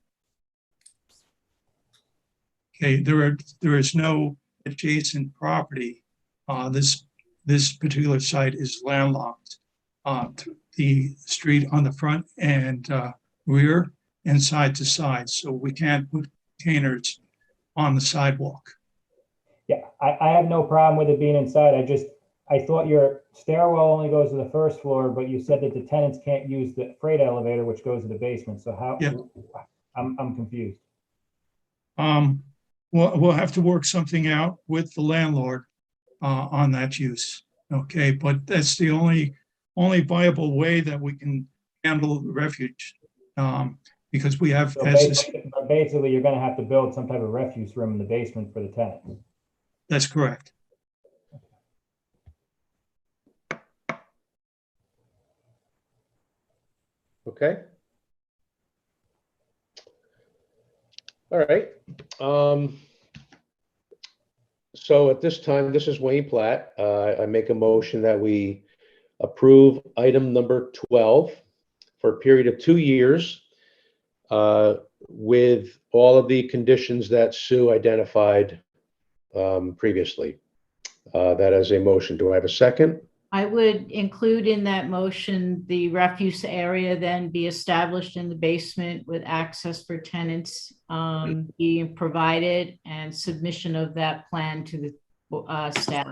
Okay, there is no adjacent property. This particular site is landlocked. The street on the front and rear and side to side, so we can't put containers on the sidewalk. Yeah, I have no problem with it being inside. I thought your stairwell only goes to the 1st floor, but you said that the tenants can't use the freight elevator, which goes to the basement. So how, Yeah. I'm confused. We'll have to work something out with the landlord on that use. Okay, but that's the only viable way that we can handle the refuge. Because we have, So as this, basically, you're gonna have to build some type of refuse room in the basement for the tenants. that's correct. Okay. All right. So at this time, this is Wayne Platt. I make a motion that we approve item number 12 for a period of 2 years with all of the conditions that Sue identified previously. That is a motion. Do I have a second? I would include in that motion, the refuse area then be established in the basement with access for tenants being provided and submission of that plan to the staff.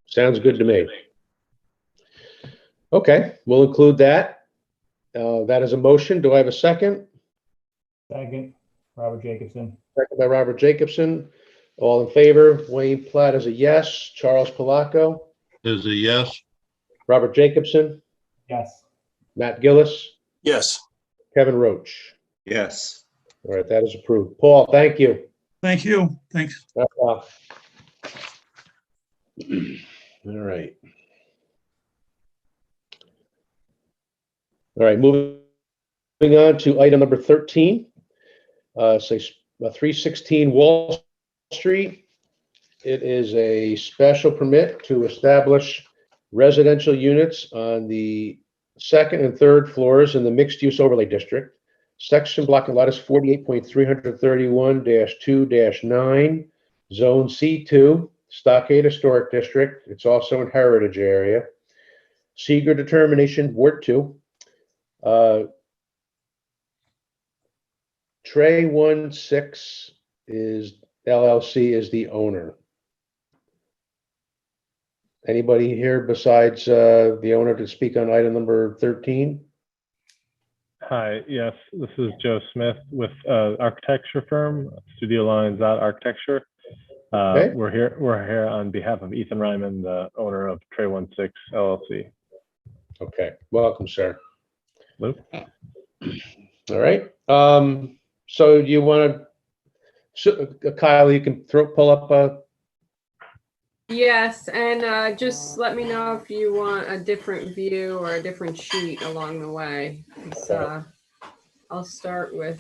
Sounds good to me. Okay, we'll include that. That is a motion. Do I have a second? Second, Robert Jacobson. Second by Robert Jacobson. All in favor? Wayne Platt is a yes. Charles Palaco? Is a yes. Robert Jacobson? Yes. Matt Gillis? Yes. Kevin Roach? Yes. All right, that is approved. Paul, thank you. Thank you. Thanks. All right. All right, moving on to item number 13. Say 316 Wall Street. It is a special permit to establish residential units on the second and third floors in the mixed-use overlay district. Section block and lot is 48.331-2-9, Zone C2, Stockade Historic District. It's also in Heritage Area. Seeger determination, Ward 2. Trey 16 is LLC is the owner. Anybody here besides the owner to speak on item number 13? Hi, yes, this is Joe Smith with architecture firm, Studio Lines Architecture. Okay. We're here on behalf of Ethan Ryman, the owner of Trey 16 LLC. Okay, welcome, sir. Luke? All right. So you want to, Kyle, you can pull up Yes, and just let me know if you want a different view or a different sheet along the way. I'll start with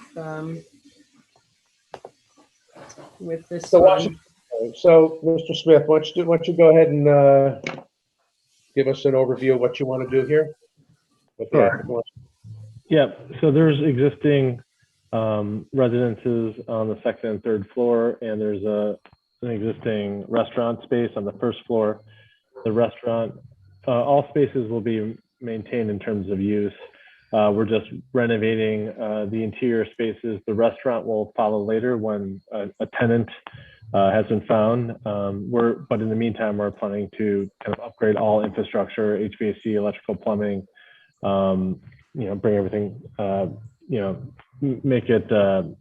this one. So, Mr. Smith, why don't you go ahead and give us an overview of what you want to do here? What the applicant wants. Yeah, so there's existing residences on the second and third floor, and there's an existing restaurant space on the first floor. The restaurant, all spaces will be maintained in terms of use. We're just renovating the interior spaces. The restaurant will follow later when a tenant has been found. But in the meantime, we're planning to kind of upgrade all infrastructure, HVAC, electrical, plumbing, bring everything, make it,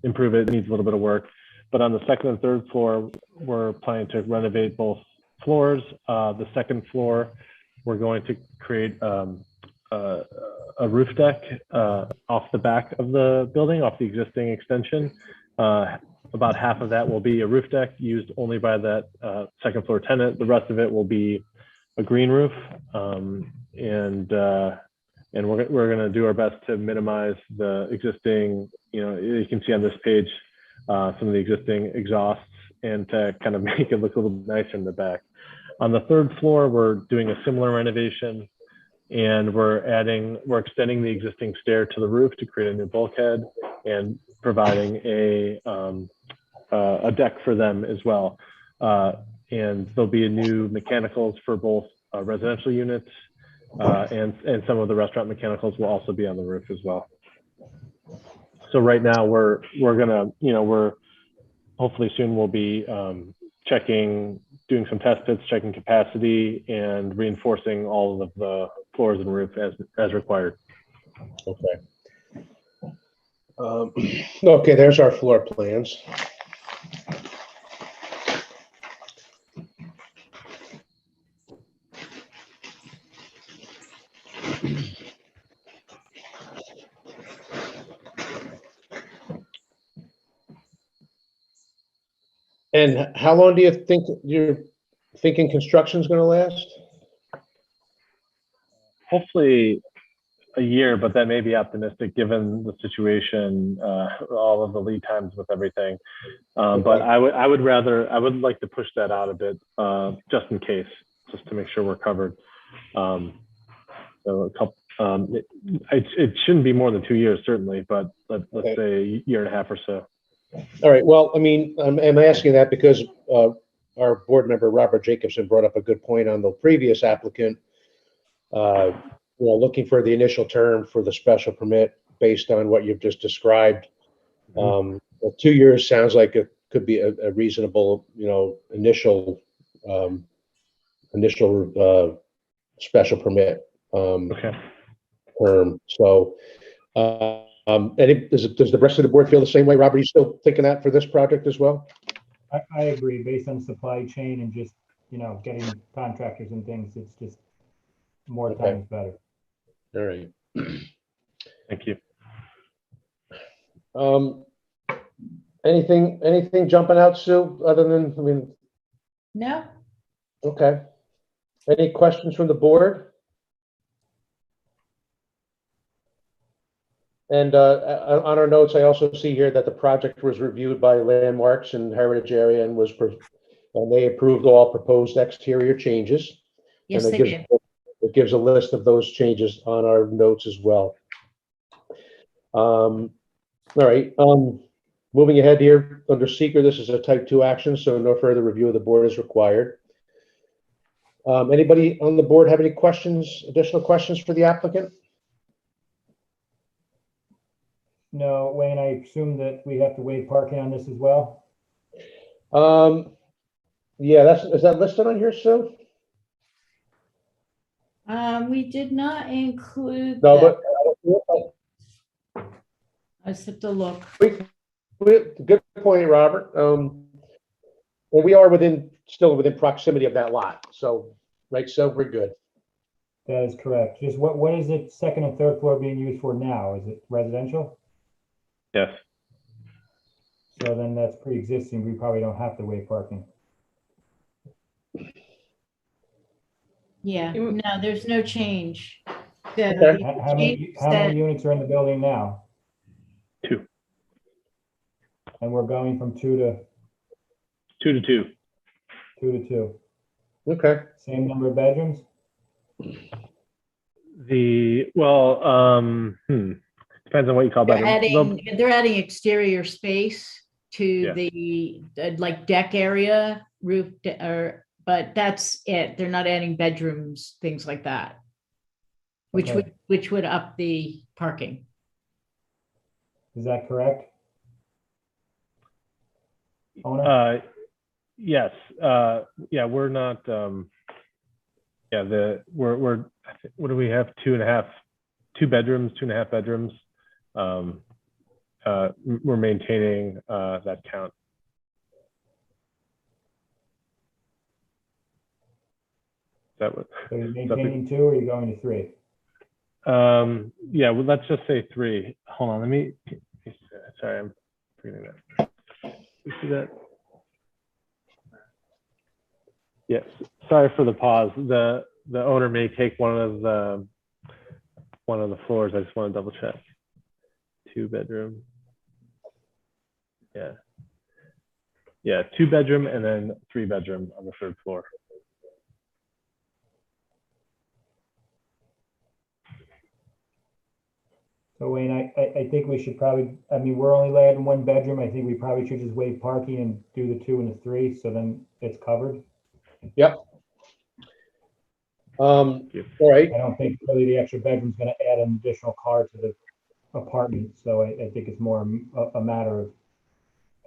improve it. It needs a little bit of work. But on the second and third floor, we're planning to renovate both floors. The second floor, we're going to create a roof deck off the back of the building, off the existing extension. About half of that will be a roof deck used only by that second floor tenant. The rest of it will be a green roof. And we're going to do our best to minimize the existing, you can see on this page, some of the existing exhausts and to kind of make it look a little nicer in the back. On the third floor, we're doing a similar renovation, and we're extending the existing stair to the roof to create a new bulkhead and providing a deck for them as well. And there'll be a new mechanicals for both residential units and some of the restaurant mechanicals will also be on the roof as well. So right now we're gonna, we're hopefully soon we'll be doing some test fits, checking capacity and reinforcing all of the floors and roof as required. Okay. Okay, there's our floor plans. And how long do you think you're thinking construction's gonna last? Hopefully a year, but that may be optimistic given the situation, all of the lead times with everything. But I would like to push that out a bit, just in case, just to make sure we're covered. So a couple, it shouldn't be more than 2 years, certainly, but let's say a year and a half or so. All right, well, I mean, I'm asking that because our board member, Robert Jacobson, brought up a good point on the previous applicant. Looking for the initial term for the special permit based on what you've just described. 2 years sounds like it could be a reasonable, initial special permit term. So, does the rest of the board feel the same way? Robert, are you still thinking that for this project as well? I agree, based on supply chain and just, getting contractors and things, it's just more time is better. All right. Thank you. Anything jumping out, Sue, other than, No? okay. Any questions from the board? And on our notes, I also see here that the project was reviewed by Landmarks and Heritage Area and they approved all proposed exterior changes. Yes, And they did. it gives a list of those changes on our notes as well. All right. Moving ahead here, under seeker, this is a type 2 action, so no further review of the board is required. Anybody on the board have any additional questions for the applicant? No, Wayne, I assume that we have to waive parking on this as well? Yeah, is that listed on here, Sue? We did not include No, that. but I just have to look. good point, Robert. And we are still within proximity of that lot. So, right, so we're good. That is correct. Just what is it second and third floor being used for now? Is it residential? Yes. So then that's pre-existing. We probably don't have to waive parking. Yeah, no, there's no change. Okay. How many units are in the building now? 2. And we're going from 2 to 2 to 2. 2 to 2. Okay. Same number of bedrooms? Depends on what you call bedroom. They're adding exterior space to the like deck area, roof, but that's it. They're not adding bedrooms, things like that, which would up the parking. Is that correct? Owner? Yes. Yeah, we're not. We're what do we have? 2 bedrooms, 2.5 bedrooms. We're maintaining that count. So you're maintaining 2 or are you going to 3? Yeah, well, let's just say 3. Hold on, sorry, I'm forgetting that. You see that? Yes, sorry for the pause. The owner may take one of the floors. I just want to double check. 2 bedroom. Yeah, 2 bedroom and then 3 bedroom on the 3rd floor. So Wayne, I think we should probably, we're only adding 1 bedroom. I think we probably should just waive parking and do the 2 and the 3, so then it's covered. Yep. All right. I don't think really the extra bedroom's gonna add an additional car to the apartment, so I think it's more a matter of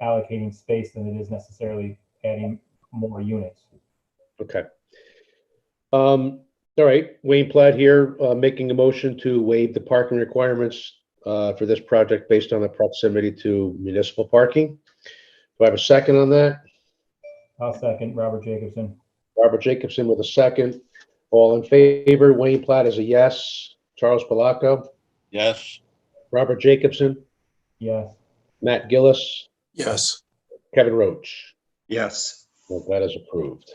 allocating space than it is necessarily adding more units. Okay. All right, Wayne Platt here, making a motion to waive the parking requirements for this project based on the proximity to municipal parking. Do I have a second on that? I'll second. Robert Jacobson. Robert Jacobson with a second. All in favor? Wayne Platt is a yes. Charles Palaco? Yes. Robert Jacobson? Yes. Matt Gillis? Yes. Kevin Roach? Yes. Well, that is approved.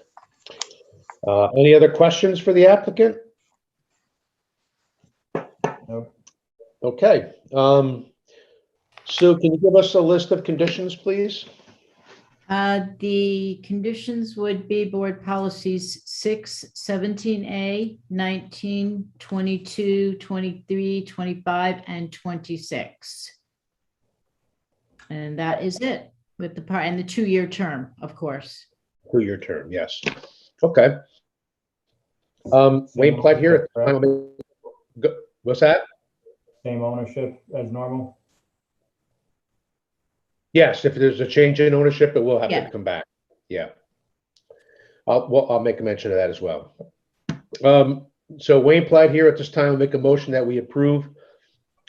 Any other questions for the applicant? Nope. Okay. Sue, can you give us a list of conditions, please? The conditions would be board policies 6, 17A, 19, 22, 23, 25, and 26. And that is it with the part and the 2-year term, of course. 2-year term, yes. Okay. Wayne Platt here. What's that? Same ownership as normal? Yes, if there's a change in ownership, it will have Yeah. to come back. Yeah. I'll make a mention of that as well. So Wayne Platt here at this time will make a motion that we approve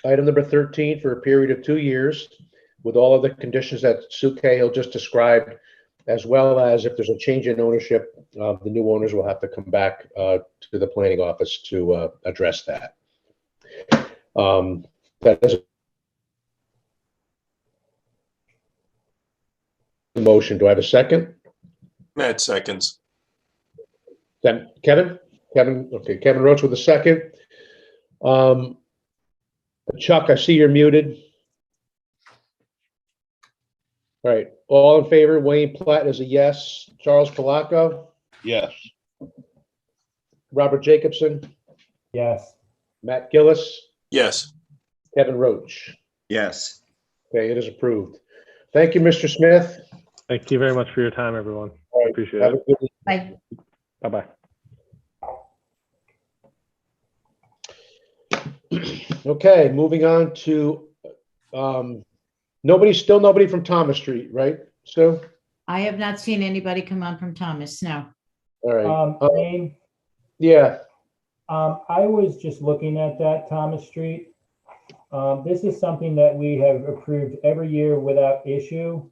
item number 13 for a period of 2 years with all of the conditions that Sue Cahill just described, as well as if there's a change in ownership, the new owners will have to come back to the planning office to address that. That is a motion. Do I have a second? Matt seconds. Then Kevin? Okay, Kevin Roach with a second. Chuck, I see you're muted. All right, all in favor, Wayne Platt is a yes. Charles Palaco? Yes. Robert Jacobson? Yes. Matt Gillis? Yes. Kevin Roach? Yes. Okay, it is approved. Thank you, Mr. Smith. Thank you very much for your time, everyone. All right, Appreciate have it. a good Bye. Bye-bye. Okay, moving on to, still nobody from Thomas Street, right, Sue? I have not seen anybody come on from Thomas, no. All right. Wayne, Yeah, I was just looking at that Thomas Street. This is something that we have approved every year without issue.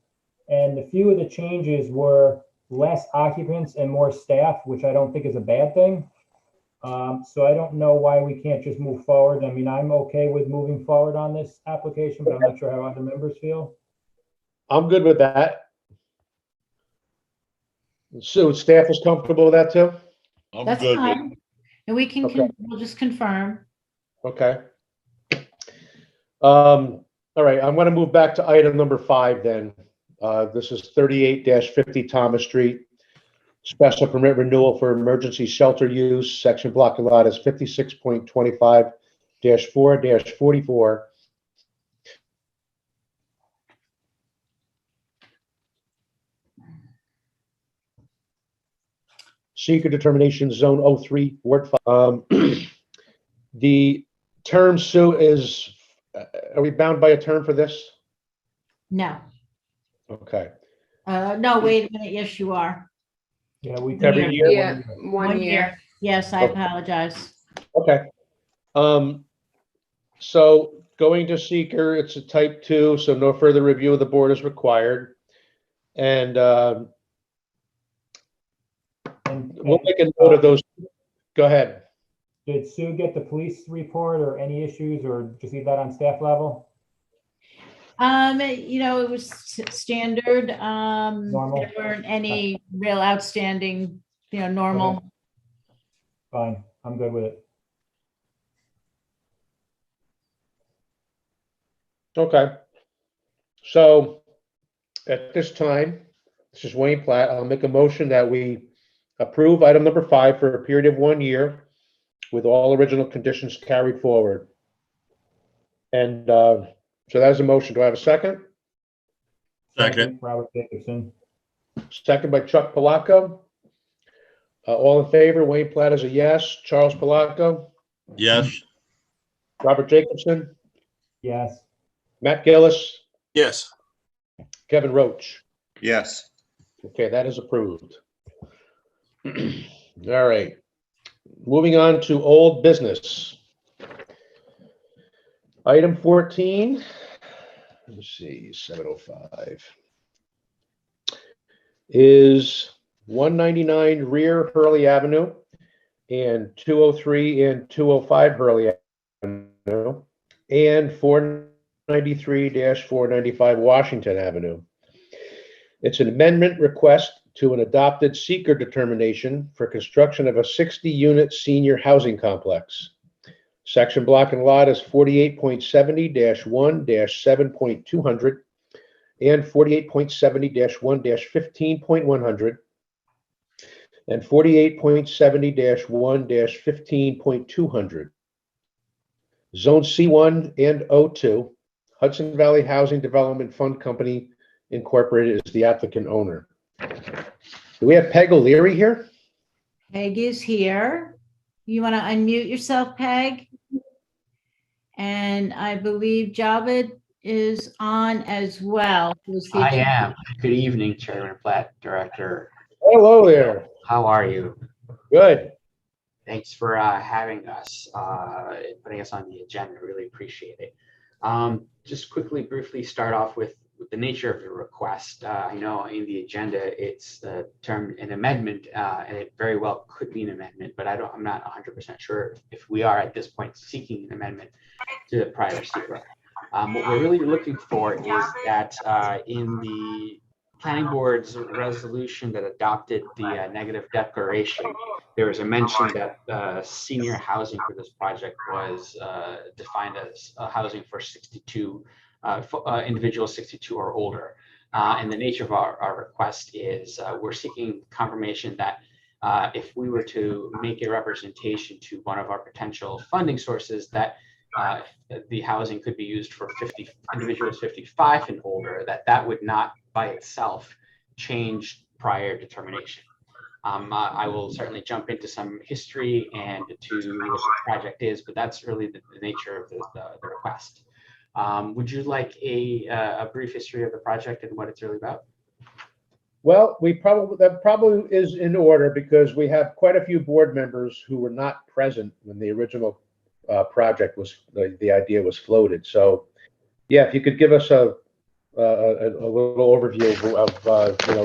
And a few of the changes were less occupants and more staff, which I don't think is a bad thing. So I don't know why we can't just move forward. I mean, I'm okay with moving forward on this application, but I'm not sure how other members feel. I'm good with that. Sue, staff is comfortable with that too? I'm That's good with fine. And we can, Okay. we'll just confirm. Okay. All right, I'm gonna move back to item number 5 then. This is 38-50 Thomas Street. Special permit renewal for emergency shelter use. Section block lot is 56.25-4-44. Seeker determination zone 03, Ward 5. The term, Sue, is, are we bound by a term for this? No. Okay. No, wait a minute. Yes, you are. Yeah, we Every did. year? Yeah, 1 year. Yes, I apologize. Okay. So going to seeker, it's a type 2, so no further review of the board is required. And we'll make a note of those. Go ahead. Did Sue get the police report or any issues, or just leave that on staff level? It was standard. Normal. There weren't any real outstanding, normal. Fine, I'm good with it. Okay. So at this time, this is Wayne Platt. I'll make a motion that we approve item number 5 for a period of 1 year with all original conditions carried forward. And so that is a motion. Do I have a second? Second. Robert Jacobson. Second by Chuck Palaco. All in favor, Wayne Platt is a yes. Charles Palaco, Yes. Robert Jacobson, Yes. Matt Gillis, Yes. Kevin Roach. Yes. Okay, that is approved. All right. Moving on to old business. Item 14. Let's see, 705. Is 199 rear Hurley Avenue and 203 and 205 Hurley Avenue and 493-495 Washington Avenue. It's an amendment request to an adopted seeker determination for construction of a 60-unit senior housing complex. Section block and lot is 48.70-1-7.200 and 48.70-1-15.100 and 48.70-1-15.200. Zone C1 and O2, Hudson Valley Housing Development Fund Company Incorporated is the applicant owner. Do we have Peg O'Leary here? Peg is here. You want to unmute yourself, Peg? And I believe Javed is on as well. I am. Good evening, Chairman Platt, Director. Hello there. How are you? Good. Thanks for having us, putting us on the agenda. Really appreciate it. Just quickly, briefly start off with the nature of the request. I know in the agenda it's termed an amendment, and it very well could be an amendment, but I'm not 100% sure if we are at this point seeking an amendment to the prior secret. What we're really looking for is that in the planning board's resolution that adopted the negative declaration, there was a mention that senior housing for this project was defined as housing for 62 individuals 62 or older. And the nature of our request is we're seeking confirmation that if we were to make a representation to one of our potential funding sources, that the housing could be used for individuals 55 and older, that would not by itself change prior determination. I will certainly jump into some history and to what the project is, but that's really the nature of the request. Would you like a brief history of the project and what it's really about? Well, that probably is in order because we have quite a few board members who were not present when the original project was, the idea was floated. So, yeah, if you could give us a little overview of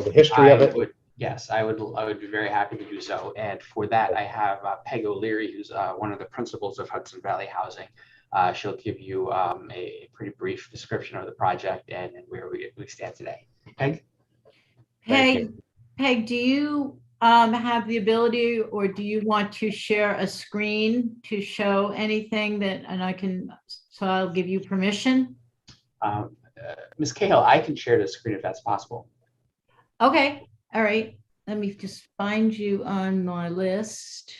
the history of it. Yes, I would be very happy to do so. And for that, I have Peg O'Leary, who's one of the principals of Hudson Valley Housing. She'll give you a pretty brief description of the project and where we stand today. Peg? Peg, do you have the ability or do you want to share a screen to show anything so I'll give you permission? Ms. Cahill, I can share the screen if that's possible. Okay, all right. Let me just find you on my list.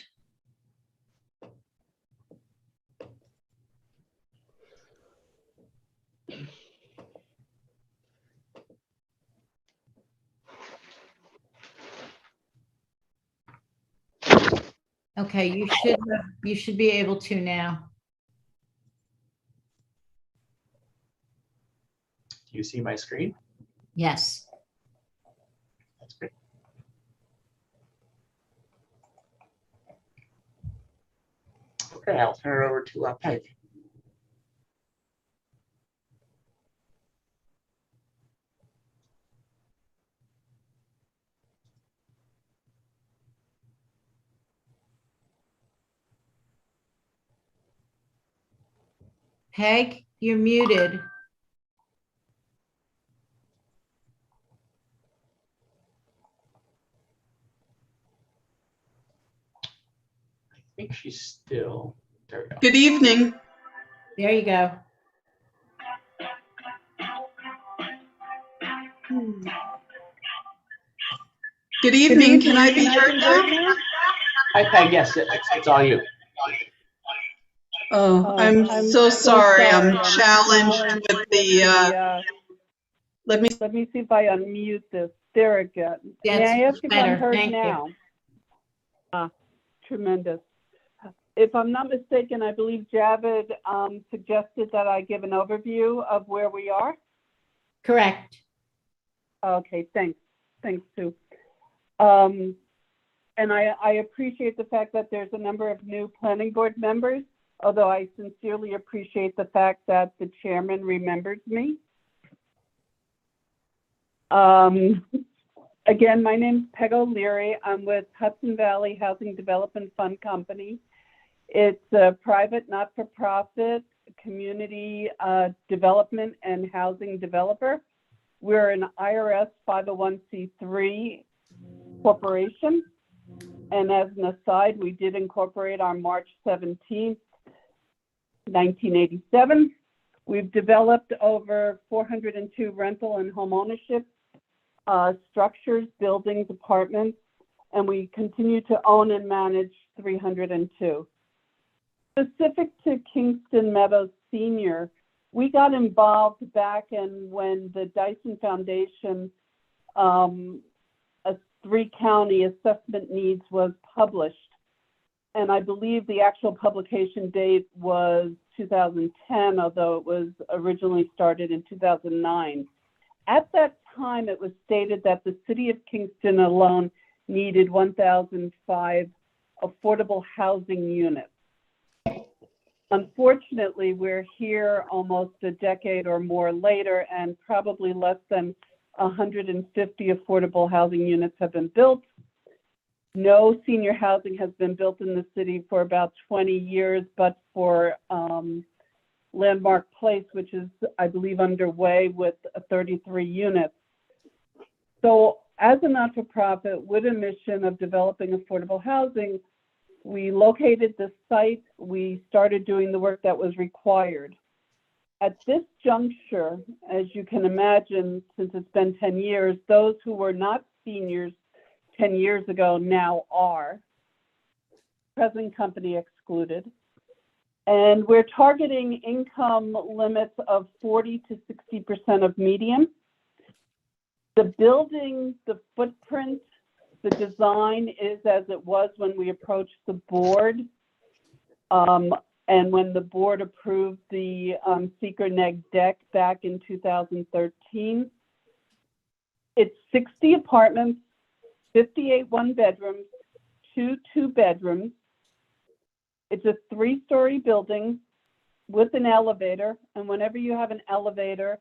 Okay, you should be able to now. Do you see my screen? Yes. That's great. Okay, I'll turn it over to Peg. Peg, you're muted. I think she's still, there we go. Good evening. There you go. Good evening. Can I be heard now? Hi, Peg. Yes, it's all you. Oh, I'm so sorry. I'm challenged with the, let me see if I unmute this. There it goes. Yes, May I ask if better. I'm heard Thank you. now? Tremendous. If I'm not mistaken, I believe Javed suggested that I give an overview of where we are. Correct. Okay, thanks. Thanks, Sue. And I appreciate the fact that there's a number of new planning board members, although I sincerely appreciate the fact that the chairman remembers me. Again, my name's Peg O'Leary. I'm with Hudson Valley Housing Development Fund Company. It's a private, not-for-profit community development and housing developer. We're an IRS 501c3 corporation. And as an aside, we did incorporate on March 17th, 1987. We've developed over 402 rental and home ownership structures, buildings, apartments, and we continue to own and manage 302. Specific to Kingston Meadows Senior, we got involved back in when the Dyson Foundation a 3-county assessment needs was published. And I believe the actual publication date was 2010, although it was originally started in 2009. At that time, it was stated that the city of Kingston alone needed 1,005 affordable housing units. Unfortunately, we're here almost a decade or more later, and probably less than 150 affordable housing units have been built. No senior housing has been built in the city for about 20 years, but for Landmark Place, which is, I believe, underway with 33 units. So as a not-for-profit with a mission of developing affordable housing, we located the site, we started doing the work that was required. At this juncture, as you can imagine, since it's been 10 years, those who were not seniors 10 years ago now are, present company excluded. And we're targeting income limits of 40 to 60% of median. The building, the footprint, the design is as it was when we approached the board. And when the board approved the seeker neg deck back in 2013. It's 60 apartments, 58 one-bedrooms, 2 two-bedrooms. It's a 3-story building with an elevator. And whenever you have an elevator,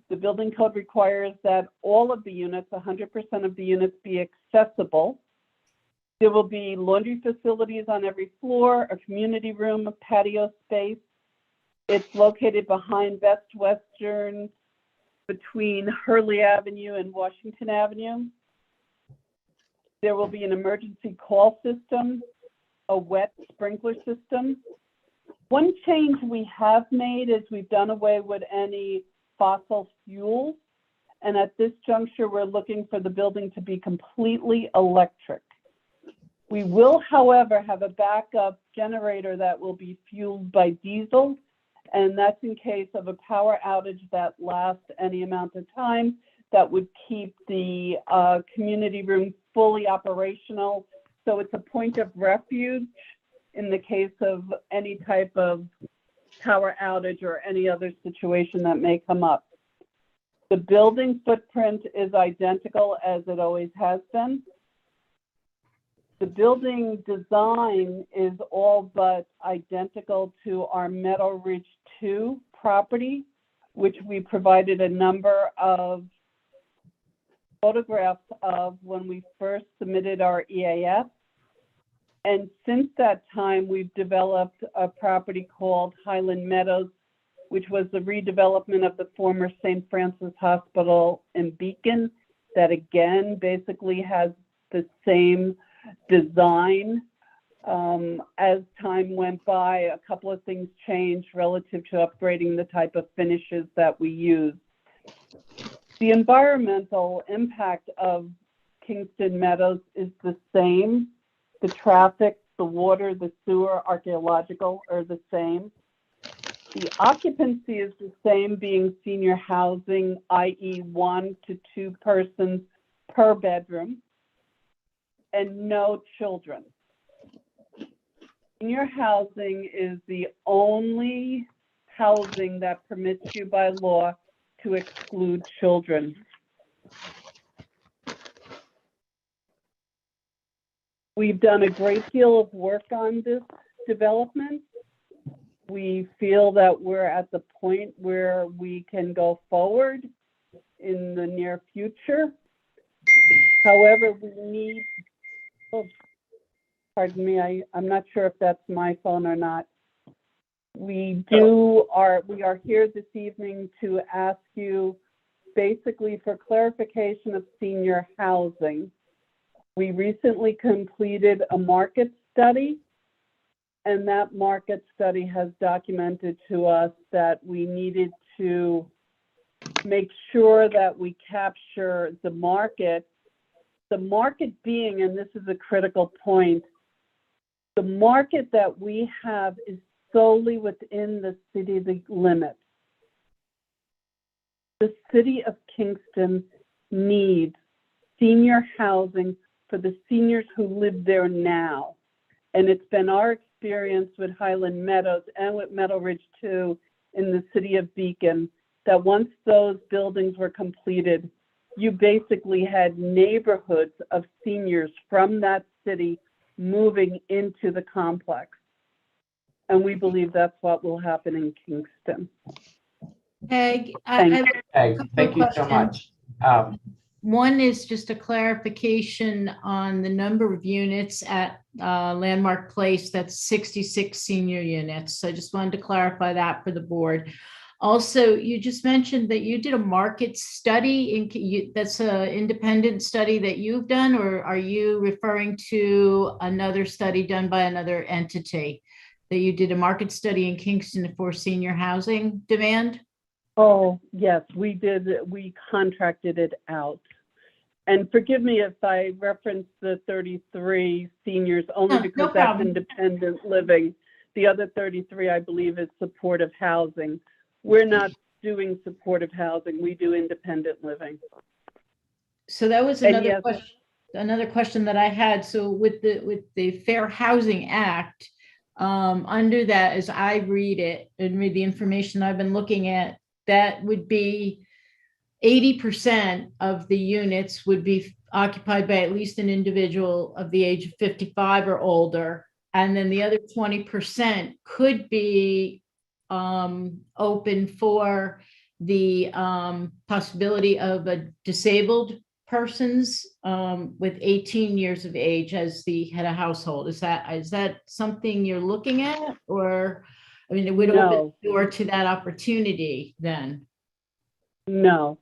the building code requires that all of the units, 100% of the units, be accessible. There will be laundry facilities on every floor, a community room, a patio space. It's located behind Best Western between Hurley Avenue and Washington Avenue. There will be an emergency call system, a wet sprinkler system. One change we have made is we've done away with any fossil fuels. And at this juncture, we're looking for the building to be completely electric. We will, however, have a backup generator that will be fueled by diesel, and that's in case of a power outage that lasts any amount of time that would keep the community room fully operational. So it's a point of refuge in the case of any type of power outage or any other situation that may come up. The building footprint is identical as it always has been. The building design is all but identical to our Meadow Ridge 2 property, which we provided a number of photographs of when we first submitted our EAF. And since that time, we've developed a property called Highland Meadows, which was the redevelopment of the former St. Francis Hospital in Beacon, that again basically has the same design. As time went by, a couple of things changed relative to upgrading the type of finishes that we use. The environmental impact of Kingston Meadows is the same. The traffic, the water, the sewer, archaeological are the same. The occupancy is the same, being senior housing, i.e. 1 to 2 persons per bedroom, and no children. Senior housing is the only housing that permits you by law to exclude children. We've done a great deal of work on this development. We feel that we're at the point where we can go forward in the near future. However, we need, pardon me, I'm not sure if that's my phone or not. We are here this evening to ask you basically for clarification of senior housing. We recently completed a market study, and that market study has documented to us that we needed to make sure that we capture the market being, and this is a critical point, the market that we have is solely within the city limits. The city of Kingston needs senior housing for the seniors who live there now. And it's been our experience with Highland Meadows and with Meadow Ridge 2 in the city of Beacon that once those buildings were completed, you basically had neighborhoods of seniors from that city moving into the complex. And we believe that's what will happen in Kingston. Peg, Thank you so much. One is just a clarification on the number of units at Landmark Place. That's 66 senior units. I just wanted to clarify that for the board. Also, you just mentioned that you did a market study. That's an independent study that you've done, or are you referring to another study done by another entity? That you did a market study in Kingston for senior housing demand? Oh, yes, we did. We contracted it out. And forgive me if I reference the 33 seniors only because that's independent living. The other 33, I believe, is supportive housing. We're not doing supportive housing. We do independent living. So that was another question that I had. So with the Fair Housing Act, under that, as I read it and read the information I've been looking at, that would be 80% of the units would be occupied by at least an individual of the age of 55 or older. And then the other 20% could be open for the possibility of a disabled persons with 18 years of age as the head of household. Is that something you're looking at? Or, I mean, it would open the door to that opportunity then? No,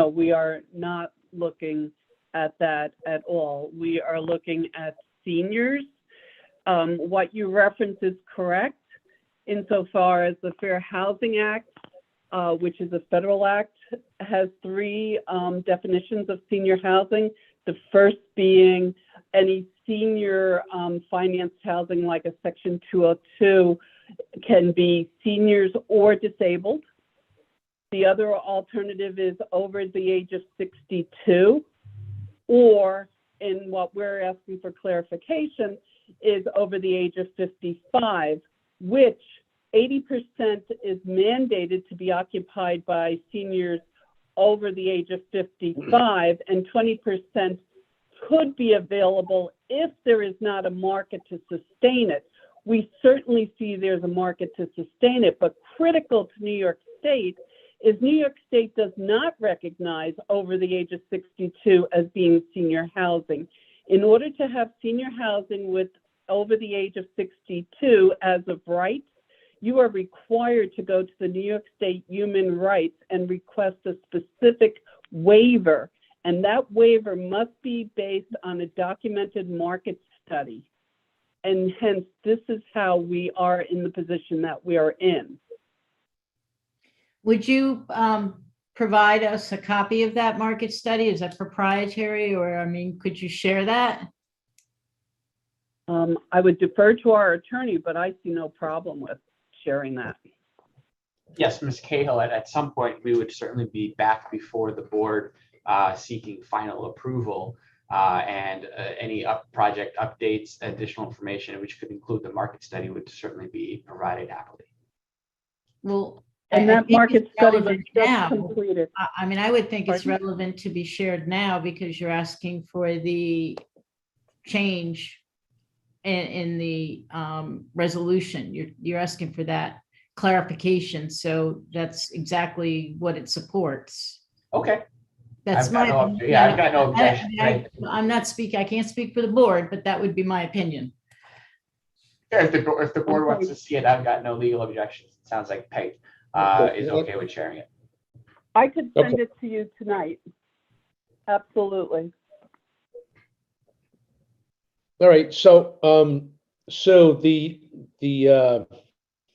we are not looking at that at all. We are looking at seniors. What you reference is correct insofar as the Fair Housing Act, which is a federal act, has three definitions of senior housing. The first being any senior financed housing like a Section 202 can be seniors or disabled. The other alternative is over the age of 62, or in what we're asking for clarification is over the age of 55, which 80% is mandated to be occupied by seniors over the age of 55, and 20% could be available if there is not a market to sustain it. We certainly see there's a market to sustain it, but critical to New York State is New York State does not recognize over the age of 62 as being senior housing. In order to have senior housing with over the age of 62 as of right, you are required to go to the New York State Human Rights and request a specific waiver. And that waiver must be based on a documented market study. And hence, this is how we are in the position that we are in. Would you provide us a copy of that market study? Is that proprietary, or, I mean, could you share that? I would defer to our attorney, but I see no problem with sharing that. Yes, Ms. Cahill, at some point, we would certainly be back before the board seeking final approval and any project updates, additional information, which could include the market study, would certainly be provided happily. Well, and that market study was just completed. I mean, I would think it's relevant to be shared now because you're asking for the change in the resolution. You're asking for that clarification. So that's exactly what it supports. Okay. That's my opinion. Yeah, I've got no objection. I'm not speaking, I can't speak for the board, but that would be my opinion. Yeah, if the board wants to see it, I've got no legal objections. It sounds like Peg is okay with sharing it. I could send Okay. it to you tonight. Absolutely. All right, so,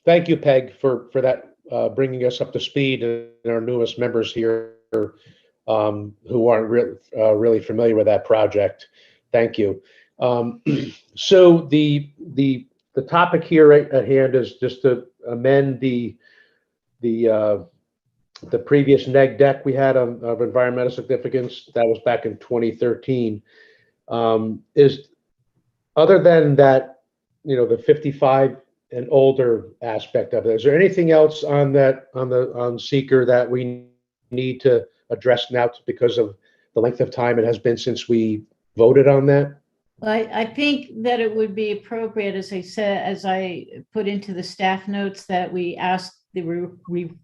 thank you, Peg, for that, bringing us up to speed and our newest members here, who aren't really familiar with that project. Thank you. So the topic here at hand is just to amend the previous neg deck we had of environmental significance. That was back in 2013. Is other than that, the 55 and older aspect of it, is there anything else on seeker that we need to address now because of the length of time it has been since we voted on that? I think that it would be appropriate, as I said, as I put into the staff notes, that we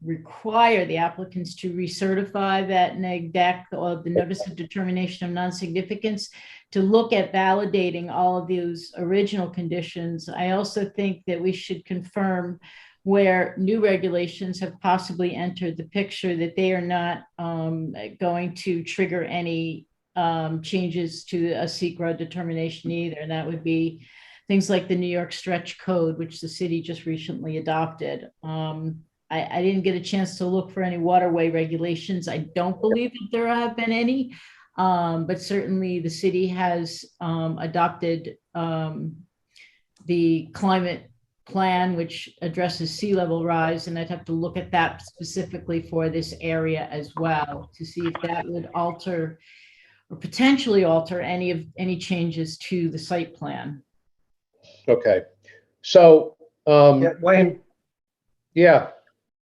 require the applicants to recertify that neg deck or the notice of determination of non-significance to look at validating all of those original conditions. I also think that we should confirm where new regulations have possibly entered the picture that they are not going to trigger any changes to a SECRA determination either. And that would be things like the New York Stretch Code, which the city just recently adopted. I didn't get a chance to look for any waterway regulations. I don't believe that there have been any, but certainly the city has adopted the climate plan, which addresses sea level rise, and I'd have to look at that specifically for this area as well to see if that would alter or potentially alter any changes to the site plan. Okay, so Wayne. Yeah.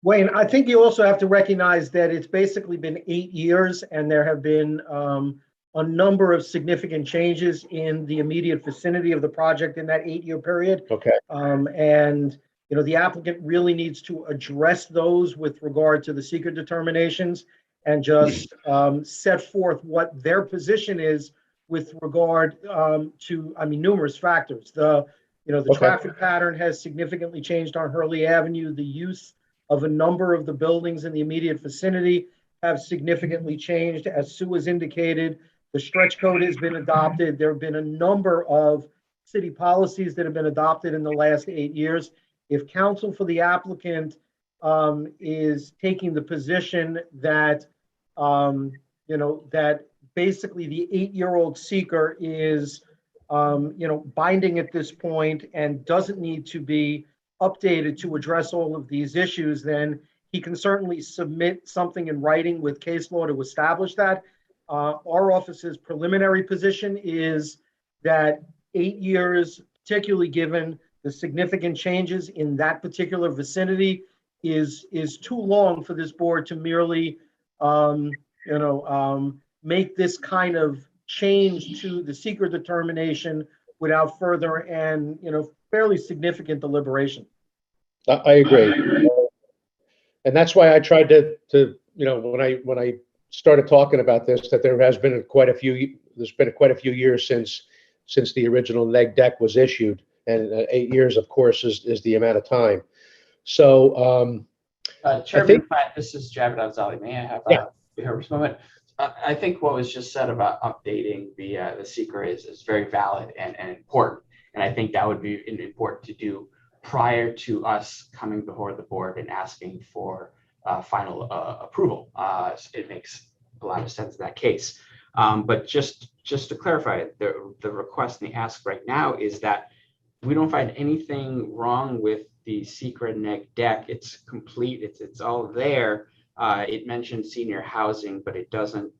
Wayne, I think you also have to recognize that it's basically been 8 years and there have been a number of significant changes in the immediate vicinity of the project in that 8-year period. Okay. And the applicant really needs to address those with regard to the secret determinations and just set forth what their position is with regard to, numerous factors. The traffic pattern has significantly changed on Hurley Avenue. The use of a number of the buildings in the immediate vicinity have significantly changed. As Sue has indicated, the stretch code has been adopted. There have been a number of city policies that have been adopted in the last 8 years. If counsel for the applicant is taking the position that, that basically the 8-year-old seeker is, binding at this point and doesn't need to be updated to address all of these issues, then he can certainly submit something in writing with case law to establish that. Our office's preliminary position is that 8 years, particularly given the significant changes in that particular vicinity, is too long for this board to merely, make this kind of change to the secret determination without further and, fairly significant deliberation. I agree. And that's why I tried to when I started talking about this, that there's been quite a few years since the original neg deck was issued, and 8 years, of course, is the amount of time. So, Chairman Platt, this is Javed Afzali. May I have a moment? I think what was just said about updating the secret is very valid and important, and I think that would be important to do prior to us coming before the board and asking for final approval. It makes a lot of sense in that case. But just to clarify, the request and the ask right now is that we don't find anything wrong with the secret neg deck. It's complete. It's all there. It mentions senior housing, but it doesn't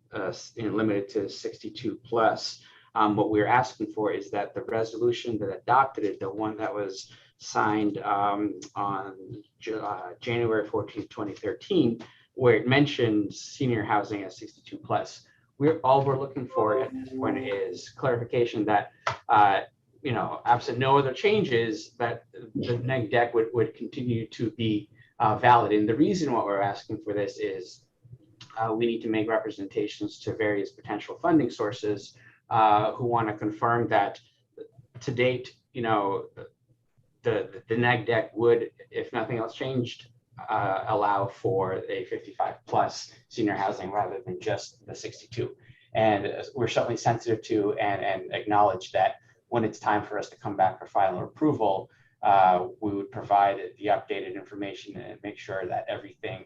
limit it to 62 plus. What we're asking for is that the resolution that adopted it, the one that was signed on January 14th, 2013, where it mentions senior housing as 62 plus. All we're looking for at this point is clarification that, absent no other changes, that the neg deck would continue to be valid. And the reason why we're asking for this is we need to make representations to various potential funding sources who want to confirm that to date, the neg deck would, if nothing else changed, allow for a 55 plus senior housing rather than just the 62. And we're certainly sensitive to and acknowledge that when it's time for us to come back for final approval, we would provide the updated information and make sure that everything,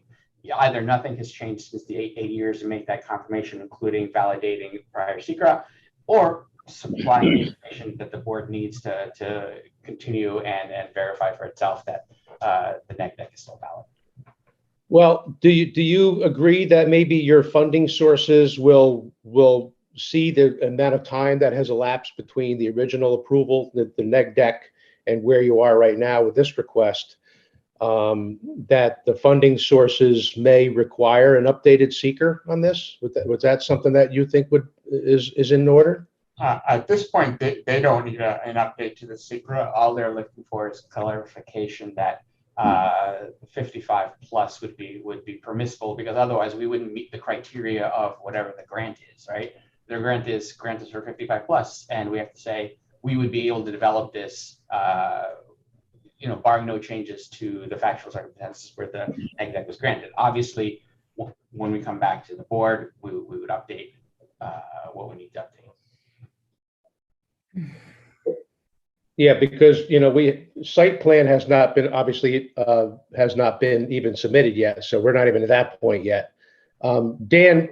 either nothing has changed since the eight years and make that confirmation, including validating prior secret, or supplying the information that the board needs to continue and verify for itself that the neg deck is still valid. Well, do you agree that maybe your funding sources will see the amount of time that has elapsed between the original approval, the neg deck, and where you are right now with this request, that the funding sources may require an updated seeker on this? Was that something that you think is in order? At this point, they don't need an update to the secret. All they're looking for is clarification that 55 plus would be permissible, because otherwise we wouldn't meet the criteria of whatever the grant is, right? Their grant is for 55 plus, and we have to say we would be able to develop this, barring no changes to the factual circumstances where the neg deck was granted. Obviously, when we come back to the board, we would update what we need to update. Yeah, because site plan has not been even submitted yet, so we're not even at that point yet. Dan,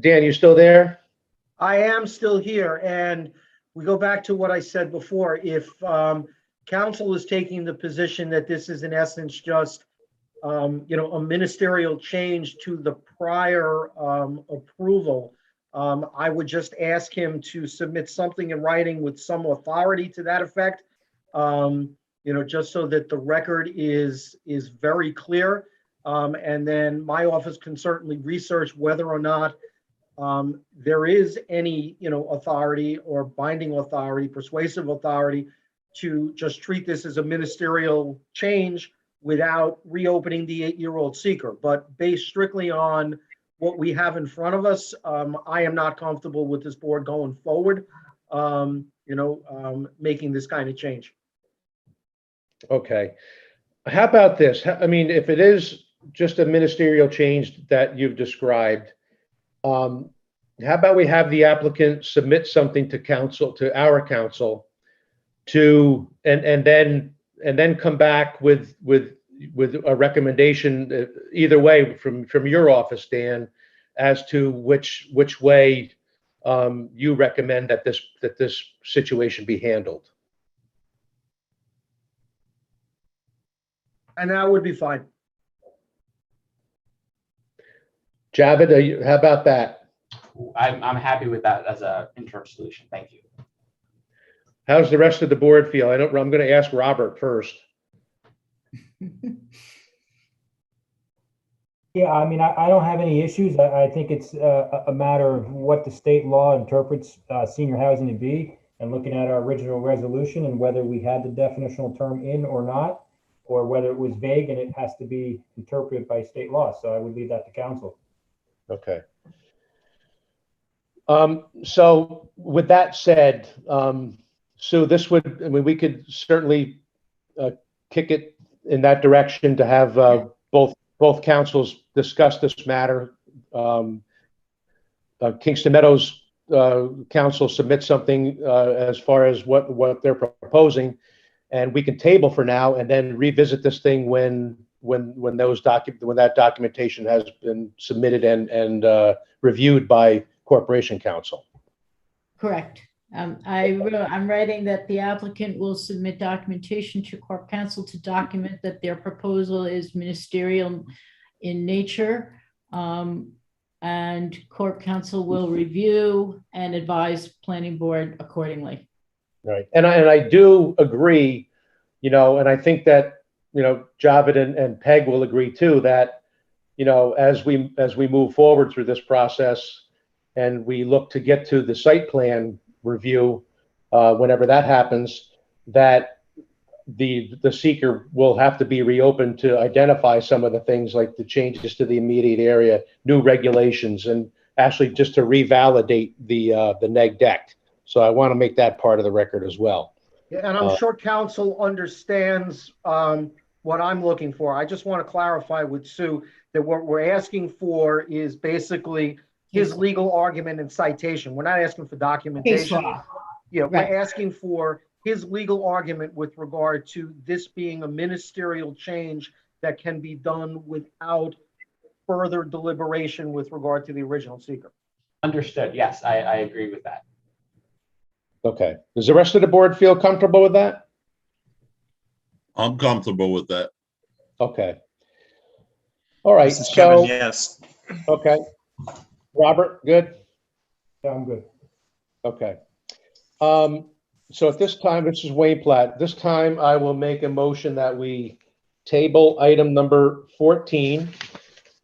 you still there? I am still here, and we go back to what I said before. If council is taking the position that this is in essence just a ministerial change to the prior approval, I would just ask him to submit something in writing with some authority to that effect, just so that the record is very clear. And then my office can certainly research whether or not there is any, authority or binding authority, persuasive authority to just treat this as a ministerial change without reopening the 8-year-old seeker. But based strictly on what we have in front of us, I am not comfortable with this board going forward, making this kind of change. Okay. How about this? I mean, if it is just a ministerial change that you've described, how about we have the applicant submit something to our council, and then come back with a recommendation, either way from your office, Dan, as to which way you recommend that this situation be handled. And that would be fine. Javed, how about that? I'm happy with that as an interim solution. Thank you. How's the rest of the board feel? I'm going to ask Robert first. Yeah, I mean, I don't have any issues. I think it's a matter of what the state law interprets senior housing to be, and looking at our original resolution and whether we had the definitional term in or not, or whether it was vague and it has to be interpreted by state law. So I would leave that to council. Okay. So with that said, so this would, we could certainly kick it in that direction to have both councils discuss this matter. Kingston Meadows council submit something as far as what they're proposing, and we can table for now and then revisit this thing when that documentation has been submitted and reviewed by Corporation Council. Correct. I'm writing that the applicant will submit documentation to Corp Council to document that their proposal is ministerial in nature, and Corp Council will review and advise Planning Board accordingly. Right, and I do agree, and I think that Javed and Peg will agree too, that as we move forward through this process and we look to get to the site plan review, whenever that happens, that the seeker will have to be reopened to identify some of the things like the changes to the immediate area, new regulations, and actually just to revalidate the neg deck. So I want to make that part of the record as well. Yeah, and I'm sure council understands what I'm looking for. I just want to clarify with Sue that what we're asking for is basically his legal argument and citation. We're not asking for Case documentation. law. Yeah, Right. we're asking for his legal argument with regard to this being a ministerial change that can be done without further deliberation with regard to the original seeker. Understood. Yes, I agree with that. Okay. Does the rest of the board feel comfortable with that? I'm comfortable with that. Okay. All right, This is Kevin, so, yes. okay. Robert, good? Yeah, I'm good. Okay. So at this time, this is Wayne Platt. This time I will make a motion that we table item number 14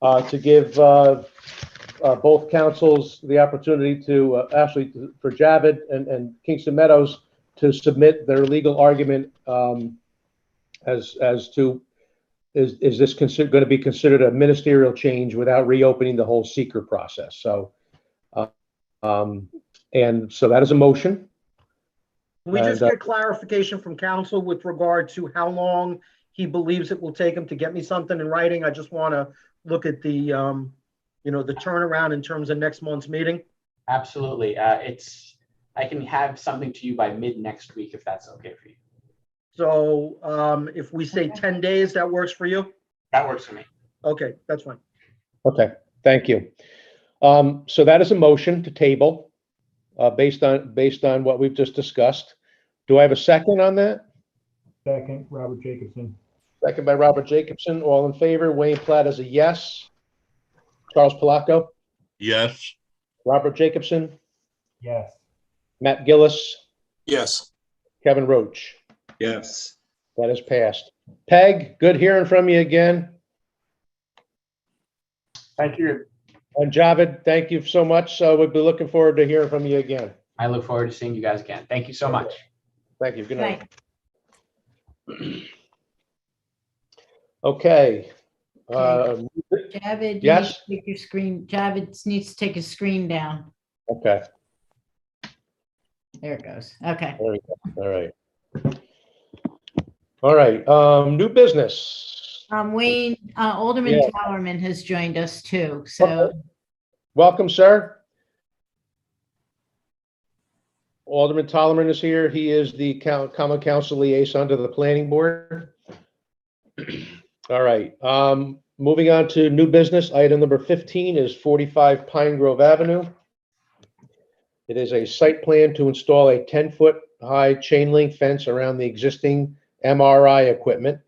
to give both councils the opportunity to for Javid and Kingston Meadows to submit their legal argument as to is this going to be considered a ministerial change without reopening the whole seeker process. So and so that is a motion. Can we just get clarification from counsel with regard to how long he believes it will take him to get me something in writing? I just want to look at the, the turnaround in terms of next month's meeting. Absolutely. I can have something to you by mid next week if that's okay for you. So if we say 10 days, that works for you? That works for me. Okay, that's fine. Okay, thank you. So that is a motion to table based on what we've just discussed. Do I have a second on that? Second, Robert Jacobson. Second by Robert Jacobson. All in favor? Wayne Platt is a yes. Charles Palaco? Yes. Robert Jacobson? Yes. Matt Gillis? Yes. Kevin Roach? Yes. That is passed. Peg, good hearing from you again. Thank you. And Javid, thank you so much. So we'll be looking forward to hearing from you again. I look forward to seeing you guys again. Thank you so much. Thank you. Good night. Right. Okay. Javid, you yes? need to take your screen. Javid needs to take his screen down. Okay. There it goes. Okay. There we go. All right. All right. New business. Wayne, Alderman Yeah. Tallerman has joined us too. So Okay. Welcome, sir. Alderman Tallerman is here. He is the Common Council liaison to the Planning Board. All right. Moving on to new business. Item number 15 is 45 Pine Grove Avenue. It is a site plan to install a 10-foot high chain link fence around the existing MRI equipment.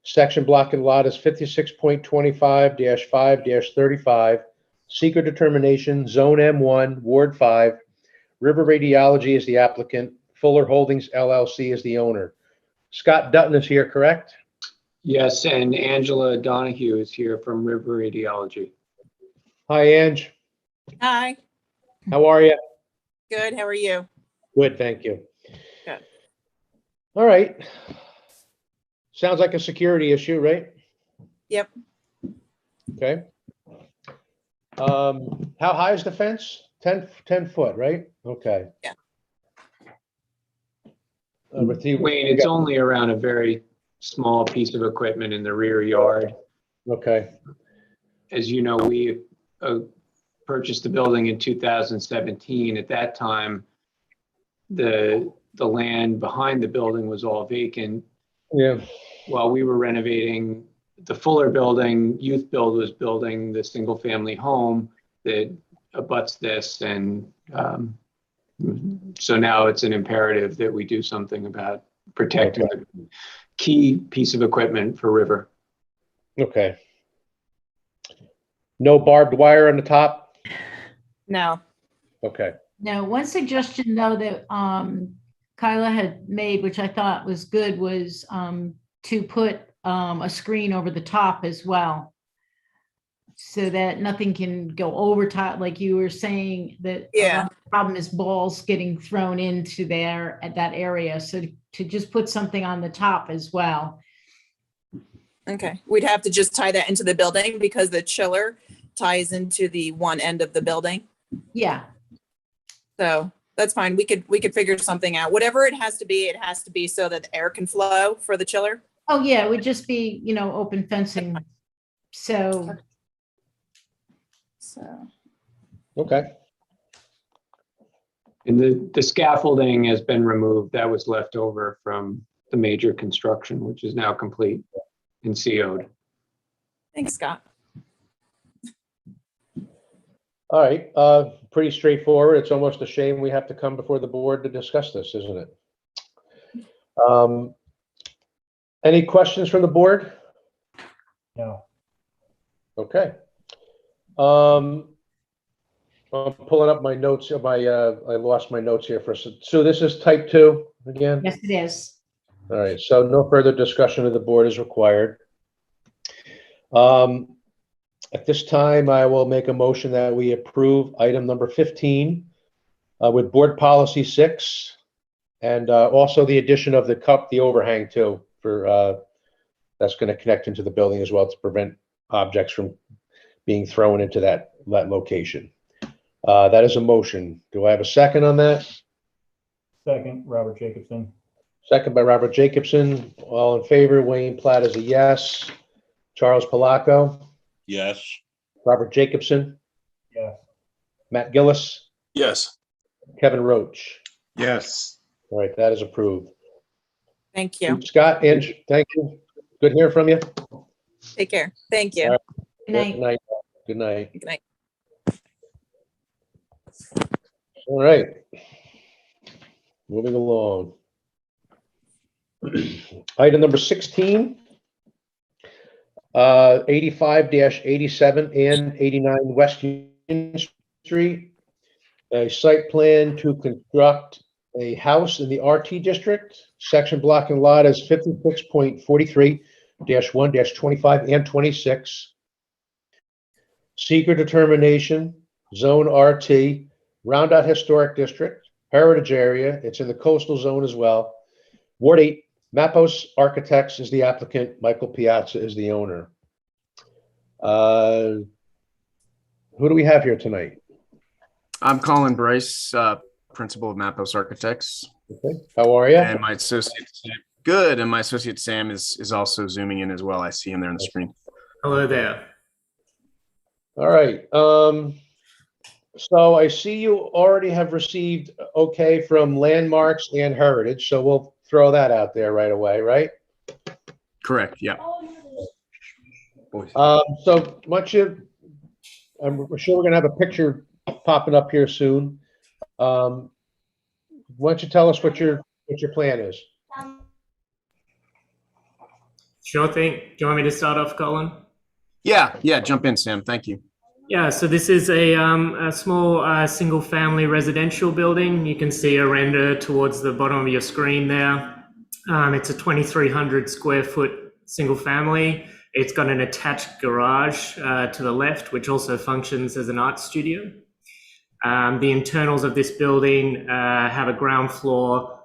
Section block and lot is 56.25-5-35. Seeker determination, Zone M1, Ward 5. River Radiology is the applicant. Fuller Holdings LLC is the owner. Scott Dutton is here, correct? Yes, and Angela Donahue is here from River Radiology. Hi, Ange. Hi, How are you? good. How are you? Good, thank you. Good. All right. Sounds like a security issue, right? Yep. Okay. How high is the fence? 10 foot, right? Okay. Yeah. Wayne, it's only around a very small piece of equipment in the rear yard. Okay. As you know, we purchased the building in 2017. At that time, the land behind the building was all vacant. Yeah. While we were renovating the Fuller building, Youth Build was building the single family home that abuts this. And so now it's an imperative that we do something about protecting the key piece of equipment for River. Okay. No barbed wire on the top? No. Okay. now one suggestion though that Kyla had made, which I thought was good, was to put a screen over the top as well, so that nothing can go over top, like you were saying, that Yeah. the problem is balls getting thrown into there at that area. So to just put something on the top as well. Okay. We'd have to just tie that into the building because the chiller ties into the one end of the building. Yeah. So that's fine. We could figure something out. Whatever it has to be so that the air can flow for the chiller. Oh, yeah, it would just be, open fencing. So, Okay. And the scaffolding has been removed. That was left over from the major construction, which is now complete and CO'd. Thanks, Scott. All right, pretty straightforward. It's almost a shame we have to come before the board to discuss this, isn't it? Any questions from the board? No. Okay. I'm pulling up my notes. I lost my notes here for a second. So this is type 2 again? yes, it is. All right, so no further discussion of the board is required. At this time, I will make a motion that we approve item number 15 with board policy 6 and also the addition of the overhang too, for that's going to connect into the building as well to prevent objects from being thrown into that location. That is a motion. Do I have a second on that? Second, Robert Jacobson. Second by Robert Jacobson. All in favor, Wayne Platt is a yes. Charles Palaco, Yes. Robert Jacobson, Yes. Matt Gillis, Yes. Kevin Roach. Yes. All right, that is approved. Thank you. Scott, Ange, thank you. Good hearing from you. Take care. Thank you. All right. Good night. Good night. Good night. Good night. All right. Moving along. Item number 16. 85-87 and 89 West Union Street. A site plan to construct a house in the RT district. Section block and lot is 56.43-1-25 and 26. Seeker determination, zone RT, Roundout Historic District, Heritage Area. It's in the coastal zone as well. Ward 8, Mappos Architects is the applicant. Michael Piazza is the owner. Who do we have here tonight? I'm Colin Bryce, principal of Mappos Architects. Okay. How are you? And my associate Sam, good. And my associate Sam is also zooming in as well. I see him there on the screen. Hello there. All right. So I see you already have received okay from Landmarks and Heritage, so we'll throw that out there right away, right? Correct. Yeah. So much of, I'm sure we're gonna have a picture popping up here soon. Why don't you tell us what your plan is? Sure thing. Do you want me to start off, Colin? Yeah. Jump in, Sam. Thank you. Yeah, so this is a small single-family residential building. You can see a render towards the bottom of your screen there. It's a 2,300 square foot single family. It's got an attached garage to the left, which also functions as an art studio. The internals of this building have a ground floor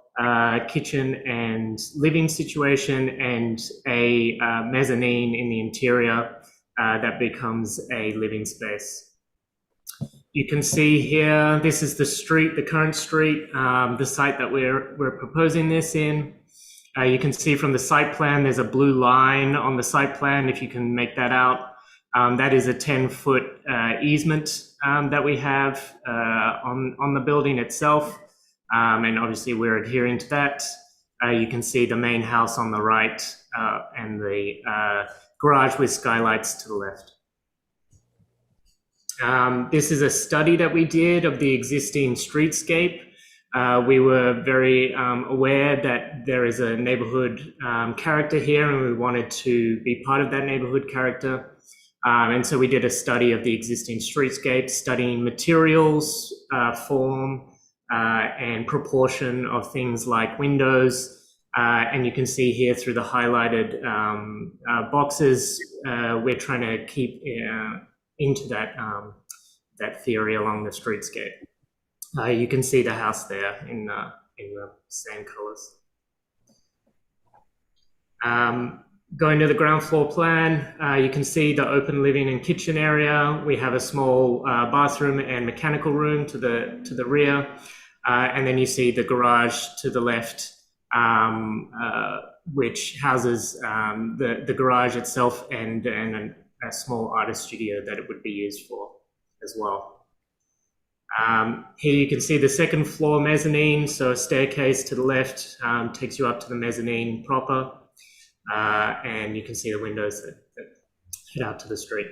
kitchen and living situation and a mezzanine in the interior that becomes a living space. You can see here, this is the street, the current street, the site that we're proposing this in. You can see from the site plan, there's a blue line on the site plan, if you can make that out. That is a 10-foot easement that we have on the building itself. And obviously we're adhering to that. You can see the main house on the right and the garage with skylights to the left. This is a study that we did of the existing streetscape. We were very aware that there is a neighborhood character here, and we wanted to be part of that neighborhood character. And so we did a study of the existing streetscape, studying materials, form, and proportion of things like windows. And you can see here through the highlighted boxes, we're trying to keep into that, that theory along the streetscape. You can see the house there in the same colors. Going to the ground floor plan, you can see the open living and kitchen area. We have a small bathroom and mechanical room to the rear. And then you see the garage to the left, which houses the garage itself and a small artist studio that it would be used for as well. Here you can see the second floor mezzanine, so a staircase to the left takes you up to the mezzanine proper, and you can see the windows that head out to the street.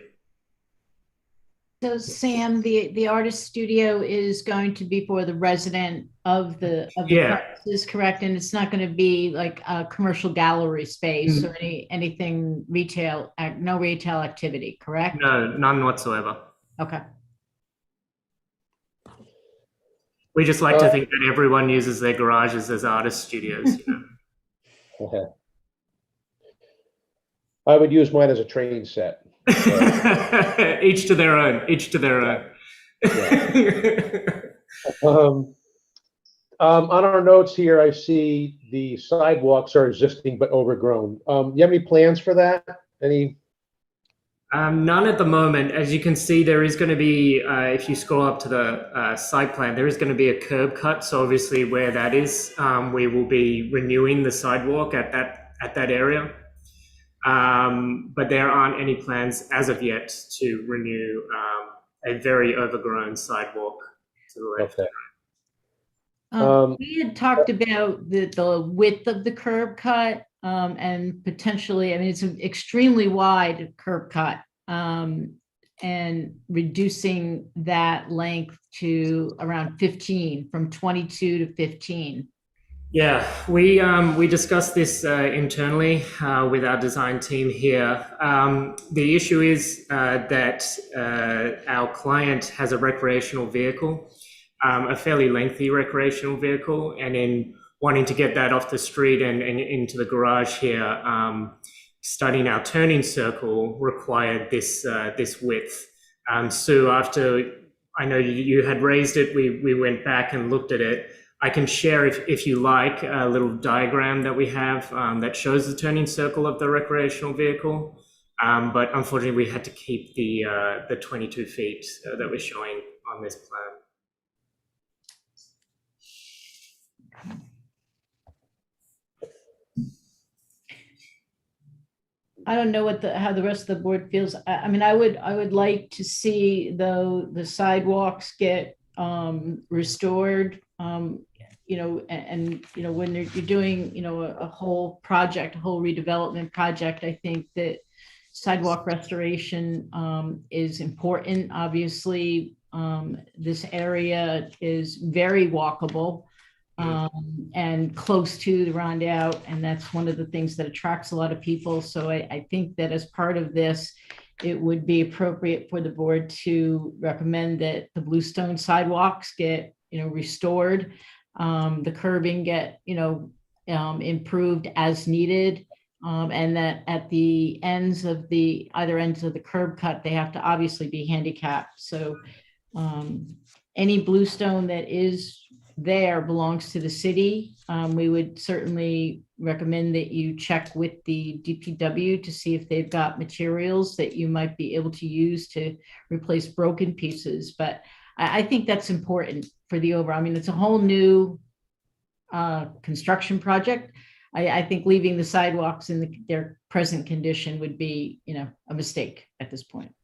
So Sam, the artist studio is going to be for the resident of the premises, correct? And it's not going to be like a commercial gallery space or anything retail, no retail activity, correct? No, none whatsoever. Okay. We just like to think that everyone uses their garages as artist studios. Okay. I would use mine as a train set. Each to their own. Each to their own. On our notes here, I see the sidewalks are existing but overgrown. You have any plans for that? Any? None at the moment. As you can see, there is going to be, if you scroll up to the site plan, there is going to be a curb cut. So obviously where that is, we will be renewing the sidewalk at that area. But there aren't any plans as of yet to renew a very overgrown sidewalk to the left. Okay. We had talked about the width of the curb cut and potentially, I mean, it's an extremely wide curb cut and reducing that length to around 15, from 22 to 15. Yeah, we discussed this internally with our design team here. The issue is that our client has a recreational vehicle, a fairly lengthy recreational vehicle, and in wanting to get that off the street and into the garage here, studying our turning circle required this width. So after I know you had raised it, we went back and looked at it. I can share, if you like, a little diagram that we have that shows the turning circle of the recreational vehicle. But unfortunately, we had to keep the 22 feet that we're showing on this plan. I don't know how the rest of the board feels. I mean, I would like to see though the sidewalks get restored. And when you're doing a whole project, a whole redevelopment project, I think that sidewalk restoration is important. Obviously, this area is very walkable and close to the Rondout, and that's one of the things that attracts a lot of people. So I think that as part of this, it would be appropriate for the board to recommend that the bluestone sidewalks get restored, the curbing get improved as needed, and that at the either ends of the curb cut, they have to obviously be handicapped. So any bluestone that is there belongs to the city. We would certainly recommend that you check with the DPW to see if they've got materials that you might be able to use to replace broken pieces. But I think that's important for the overall. I mean, it's a whole new construction project. I think leaving the sidewalks in their present condition would be, a mistake at this point.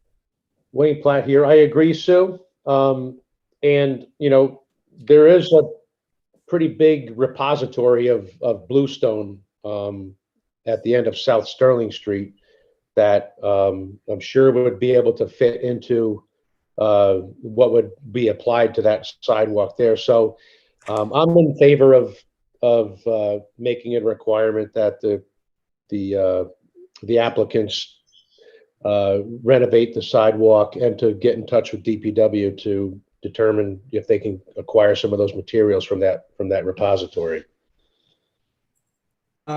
Wayne Platt here. I agree, Sue. And there is a pretty big repository of bluestone at the end of South Sterling Street that I'm sure would be able to fit into what would be applied to that sidewalk there. So I'm in favor of making it a requirement that the applicants renovate the sidewalk and to get in touch with DPW to determine if they can acquire some of those materials from that repository.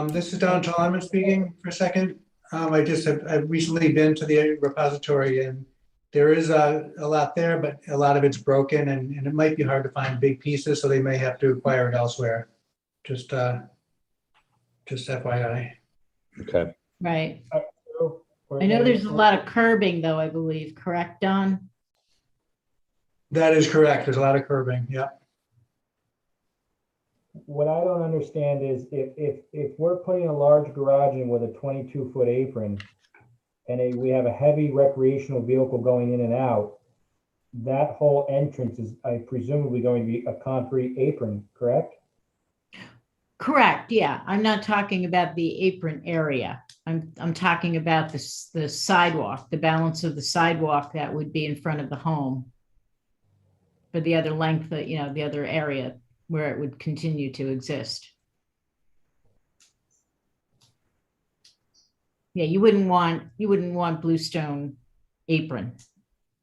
This is Don Tolman speaking for a second. I've recently been to the repository, and there is a lot there, but a lot of it's broken, and it might be hard to find big pieces, so they may have to acquire it elsewhere. Just FYI. Okay. Right. I know there's a lot of curbing though, I believe, correct, Don? That is correct. There's a lot of curbing. Yeah. what I don't understand is if we're putting a large garage in with a 22-foot apron and we have a heavy recreational vehicle going in and out, that whole entrance is presumably going to be a concrete apron, correct? Correct, yeah. I'm not talking about the apron area. I'm talking about the sidewalk, the balance of the sidewalk that would be in front of the home. For the other length, the other area where it would continue to exist. Yeah, you wouldn't want bluestone apron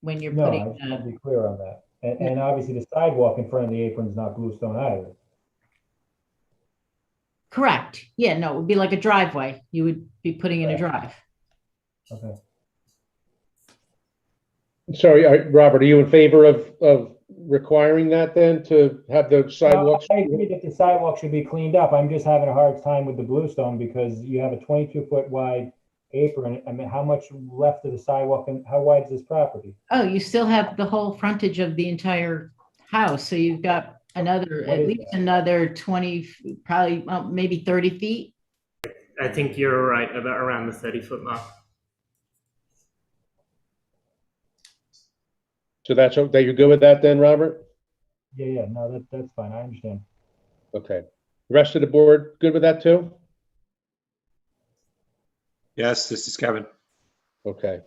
when you're No, I putting. just want to be clear on that. And obviously the sidewalk in front of the apron is not bluestone either. Correct. Yeah, no, it would be like a driveway. You would be putting in a drive. Okay. Sorry, Robert, are you in favor of requiring that then to have the sidewalks? I agree that the sidewalk should be cleaned up. I'm just having a hard time with the bluestone because you have a 22-foot wide apron. I mean, how much left of the sidewalk and how wide is this property? Oh, you still have the whole frontage of the entire house. So you've got at least another 20, probably maybe 30 feet. I think you're right, about around the 30-foot mark. So that's okay. You're good with that then, Robert? Yeah, no, that's fine. I understand. Okay. Rest of the board, good with that too? Yes, this is Kevin. Okay.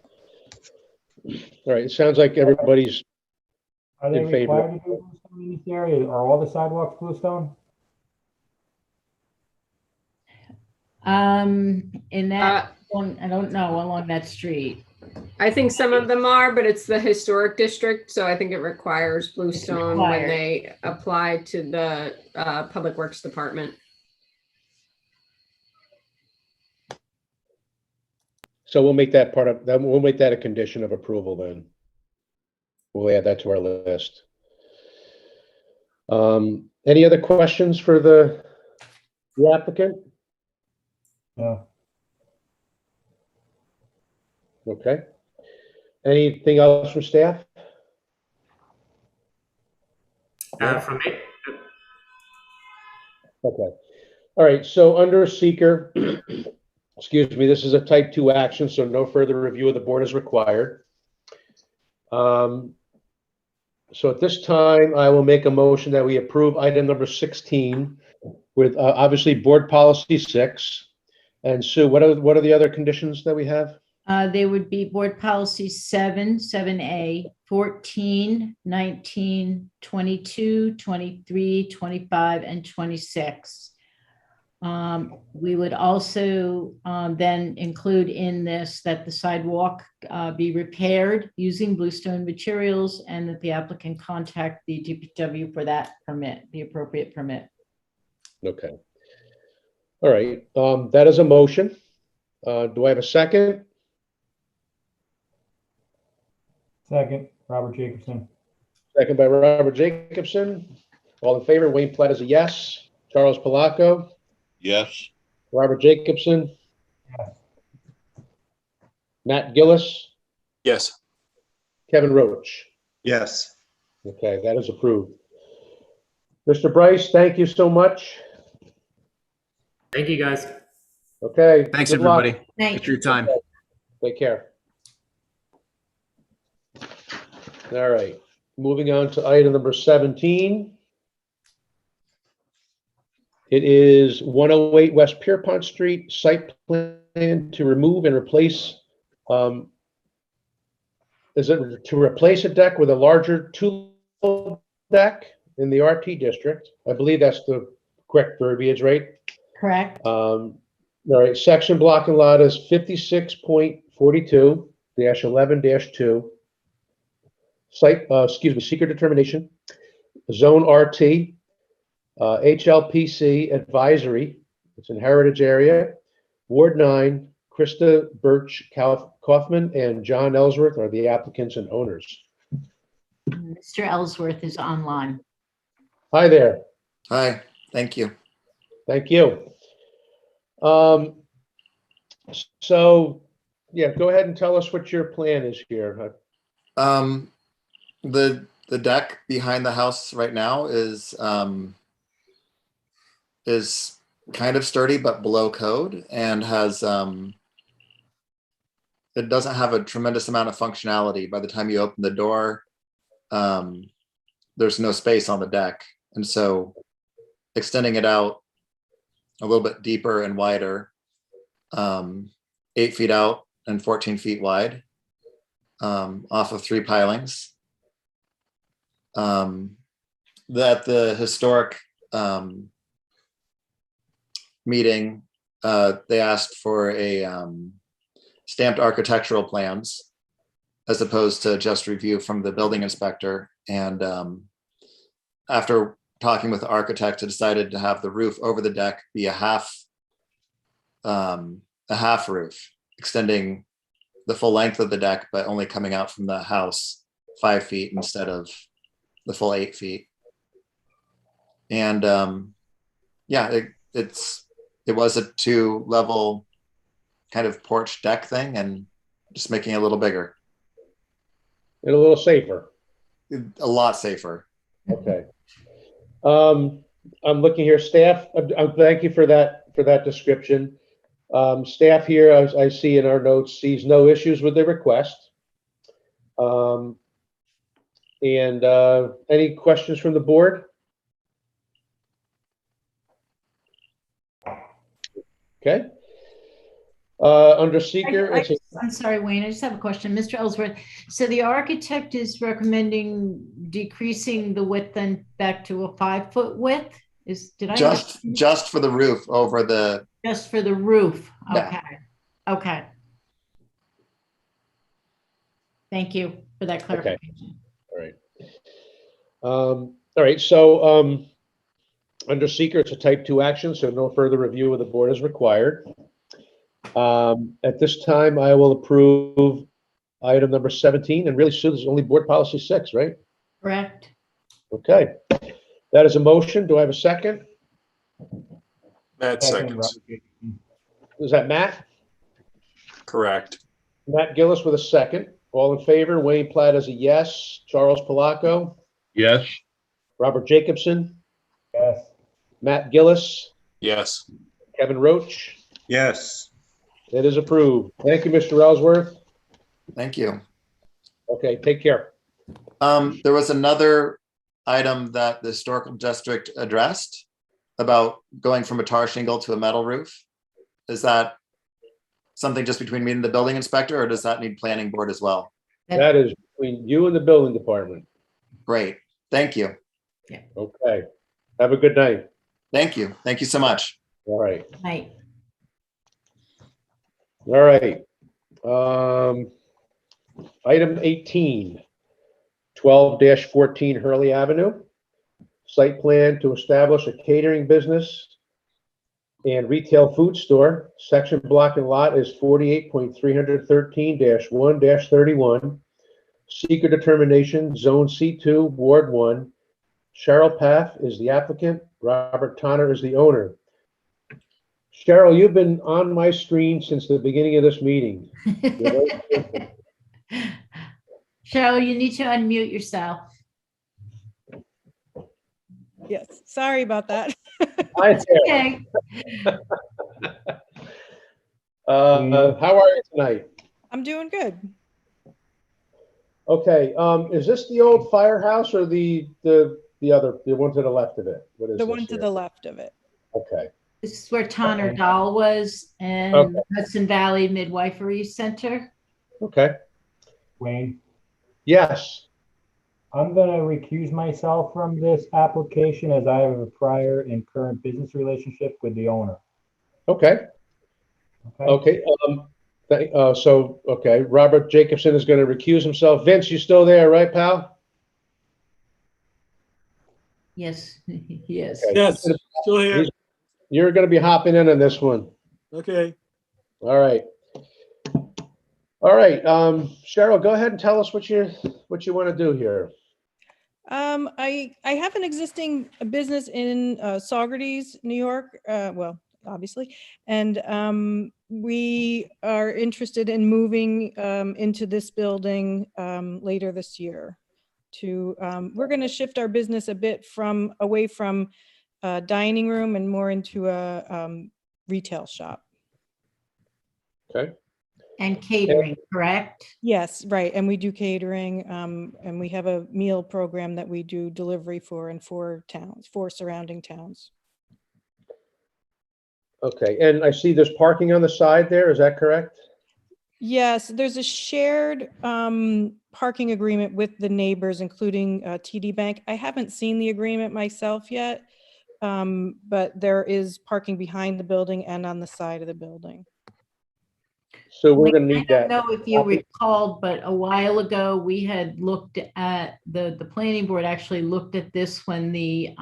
All right, it sounds like everybody's Are they in favor. required to do bluestone in this area? Are all the sidewalks bluestone? In that one, I don't know, along that street. I think some of them are, but it's the historic district, so I think it requires bluestone when they apply to the Public Works Department. So we'll make that part of that. We'll make that a condition of approval then. We'll add that to our list. Any other questions for the applicant? No. Okay. Anything else from staff? From me? Okay. All right. So under seeker, excuse me, this is a type 2 action, so no further review of the board is required. So at this time, I will make a motion that we approve item number 16 with obviously board policy 6. And Sue, what are the other conditions that we have? They would be board policy 7, 7A, 14, 19, 22, 23, 25, and 26. We would also then include in this that the sidewalk be repaired using bluestone materials and that the applicant contact the DPW for that permit, the appropriate permit. Okay. All right. That is a motion. Do I have a second? Second, Robert Jacobson. Second by Robert Jacobson. All in favor, Wayne Platt is a yes. Charles Palaco? Yes. Robert Jacobson? Yes. Matt Gillis? Yes. Kevin Roach? Yes. Okay, that is approved. Mr. Bryce, thank you so much. Thank you, guys. Okay. Thanks, good luck. everybody. Thanks for your time. Take care. All right, moving on to item number 17. It is 108 West Pierpont Street, site plan to remove and replace. Is it to replace a deck with a larger 2-level deck in the RT district? I believe that's the correct verbiage, right? Correct. All right, section block and lot is 56.42-11-2. Site, seeker determination, zone RT, HLPC advisory, it's in Heritage area, Ward 9, Krista Birch Kaufman and John Ellsworth are the applicants and owners. Mr. Ellsworth is online. Hi there. Hi, thank you. Thank you. So, yeah, go ahead and tell us what your plan is here. The deck behind the house right now is is kind of sturdy but below code and has it doesn't have a tremendous amount of functionality. By the time you open the door, there's no space on the deck. And so extending it out a little bit deeper and wider, 8 feet out and 14 feet wide, off of 3 pilings. That the historic meeting, they asked for a stamped architectural plans as opposed to just review from the building inspector. And after talking with the architect, I decided to have the roof over the deck be a half roof, extending the full length of the deck, but only coming out from the house 5 feet instead of the full 8 feet. And yeah, it was a 2-level kind of porch deck thing, and just making it a little bigger. And a little safer. A lot safer. Okay. I'm looking here, staff, thank you for that description. Staff here, I see in our notes, sees no issues with the request. And any questions from the board? Okay. Under seeker, I'm sorry, Wayne, I just have a question. Mr. Ellsworth, so the architect is recommending decreasing the width then back to a 5-foot width? Just for the roof over the... Just for the roof, Yeah. Okay. Okay. Thank you for that clarification. Okay. All right, so under seeker, it's a type 2 action, so no further review of the board is required. At this time, I will approve item number 17, and really soon, there's only board policy 6, right? Correct. Okay, that is a motion. Do I have a second? Matt seconds. Is that Matt? Correct. Matt Gillis with a second. All in favor? Wayne Platt is a yes. Charles Palaco? Yes. Robert Jacobson? Yes. Matt Gillis? Yes. Kevin Roach? Yes. It is approved. Thank you, Mr. Ellsworth. Thank you. Okay, take care. There was another item that the historical district addressed about going from a tar shingle to a metal roof. Is that something just between me and the building inspector, or does that need planning board as well? That is between you and the building department. Great. Thank you. Okay. Have a good night. Thank you. Thank you so much. All right. Night. All right. Item 18, 12-14 Hurley Avenue. Site plan to establish a catering business and retail food store. Section block and lot is 48.313-1-31. Seeker determination, Zone C2, Ward 1. Cheryl Paff is the applicant. Robert Tonner is the owner. Cheryl, you've been on my screen since the beginning of this meeting. Cheryl, you need to unmute yourself. Yes, sorry about that. Okay. How are you tonight? I'm doing good. Okay, is this the old firehouse or the one to the left of it? What is The this one to here? the left of it. Okay. This is where Tonner Dahl was and Okay. Hudson Valley Midwifery Center. Okay. Wayne, Yes. I'm going to recuse myself from this application as I have a prior and current business relationship with the owner. Okay. Okay. Okay. Robert Jacobson is going to recuse himself. Vince, you still there, right, pal? Yes, yes. Okay. Yes, still here. You're going to be hopping in on this one. Okay. All right. All right. Cheryl, go ahead and tell us what you want to do here. I have an existing business in Saugerties, New York. Well, obviously, and we are interested in moving into this building later this year. We're going to shift our business a bit away from dining room and more into a retail shop. Okay. And catering, correct? Yes, right. And we do catering, and we have a meal program that we do delivery for in 4 towns, 4 surrounding towns. Okay, and I see there's parking on the side there, is that correct? Yes, there's a shared parking agreement with the neighbors, including TD Bank. I haven't seen the agreement myself yet, but there is parking behind the building and on the side of the building. So we're gonna need I that. don't know if you recalled, but a while ago, we had looked at, the planning board actually looked at this when the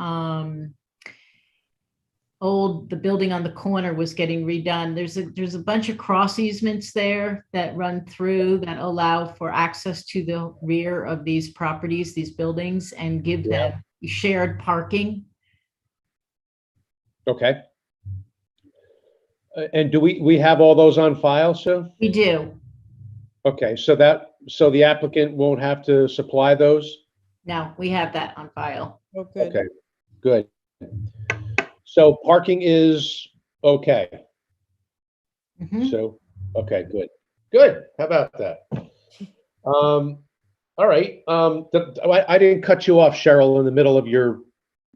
building on the corner was getting redone. There's a bunch of cross easements there that run through that allow for access to the rear of these properties, these buildings, and give them shared parking. Okay. And do we have all those on file, Sue? We do. Okay, so the applicant won't have to supply those? No, we have that on file. Oh, good. Okay, good. So parking is okay. So, okay, good. Good. How about that? All right. I didn't cut you off, Cheryl, in the middle of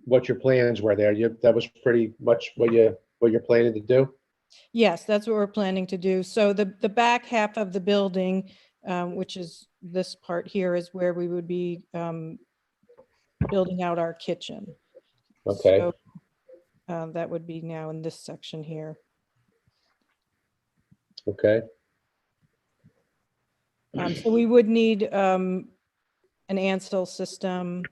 what your plans were there. That was pretty much what you're planning to do? Yes, that's what we're planning to do. So the back half of the building, which is this part here, is where we would be building out our kitchen. Okay. So, that would be now in this section here. Okay. So we would need an ANSEL system.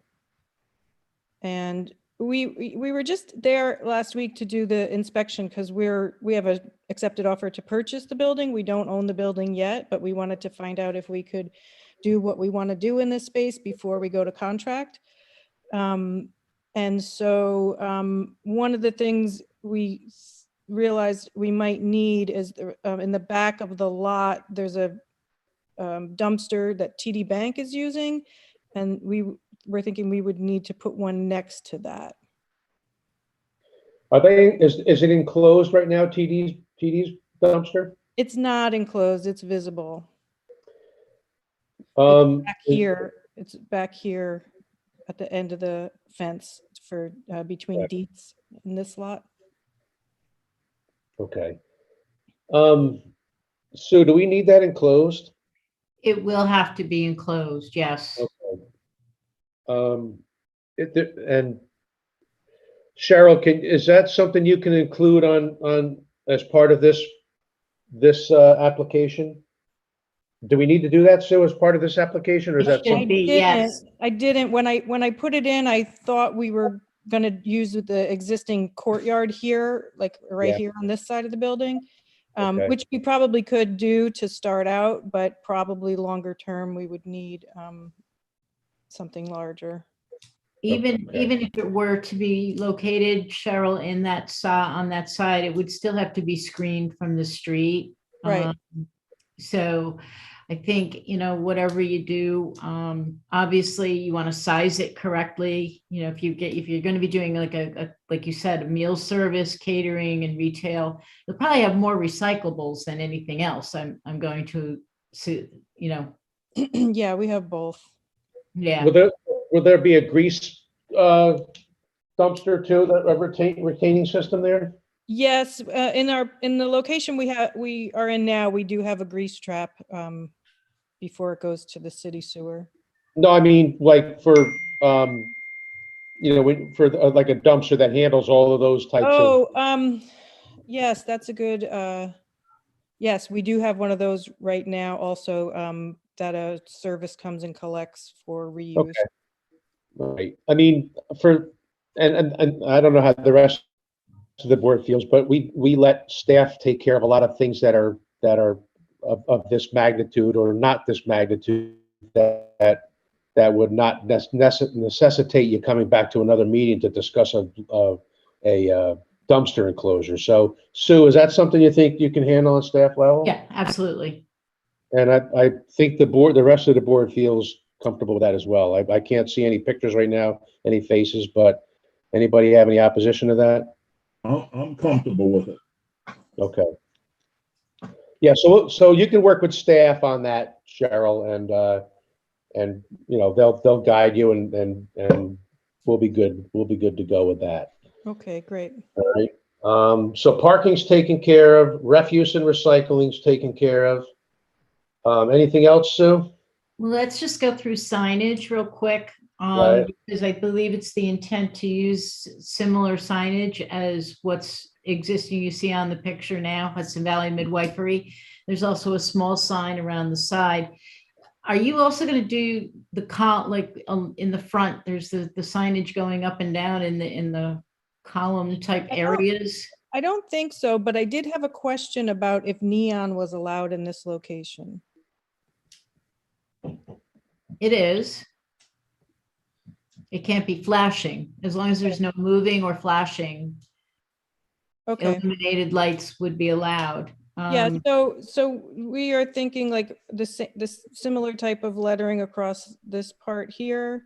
And we were just there last week to do the inspection because we have a accepted offer to purchase the building. We don't own the building yet, but we wanted to find out if we could do what we want to do in this space before we go to contract. And so one of the things we realized we might need is in the back of the lot, there's a dumpster that TD Bank is using. And we're thinking we would need to put one next to that. Is it enclosed right now, TD's dumpster? It's not enclosed, it's visible. It's back here. It's back here at the end of the fence for between Dietz and this lot. Okay. Sue, do we need that enclosed? It will have to be enclosed, yes. Okay. And Cheryl, is that something you can include on as part of this application? Do we need to do that, Sue, as part of this application, or is that something? Yes. I didn't. When I put it in, I thought we were going to use the existing courtyard here, like right here on this side of the building, which we probably could do to start out, but probably longer term we would need something larger. Even if it were to be located, Cheryl, on that side, it would still have to be screened from the street. Right. So I think, whatever you do, obviously you want to size it correctly. If you're going to be doing like you said, a meal service, catering and retail, you'll probably have more recyclables than anything else. I'm going to, Yeah, we have both. Yeah. Will there be a grease dumpster too, a retaining system there? Yes, in the location we are in now, we do have a grease trap before it goes to the city sewer. No, I mean like for like a dumpster that handles all of those types of. Yes, that's a good. Yes, we do have one of those right now. Also, that a service comes and collects for reuse. Okay. Right. I mean, and I don't know how the rest of the board feels, but we let staff take care of a lot of things that are of this magnitude or not this magnitude that would not necessitate you coming back to another meeting to discuss a dumpster enclosure. So, Sue, is that something you think you can handle on staff level? Yeah, absolutely. And I think the rest of the board feels comfortable with that as well. I can't see any pictures right now, any faces, but Anybody have any opposition to that? I'm comfortable with it. Okay. Yeah, so you can work with staff on that, Cheryl, and you know, they'll guide you and we'll be good. We'll be good to go with that. Okay, great. All right. So parking's taken care of, refuse and recycling's taken care of. Anything else, Sue? Well, let's just go through signage real quick. Right. Because I believe it's the intent to use similar signage as what's existing you see on the picture now, Hudson Valley Midwifery. There's also a small sign around the side. Are you also going to do the in the front? There's the signage going up and down in the column type areas. I don't think so, but I did have a question about if neon was allowed in this location. It is. It can't be flashing as long as there's no moving or flashing. Okay. Illuminated lights would be allowed. Yeah, so we are thinking like this similar type of lettering across this part here.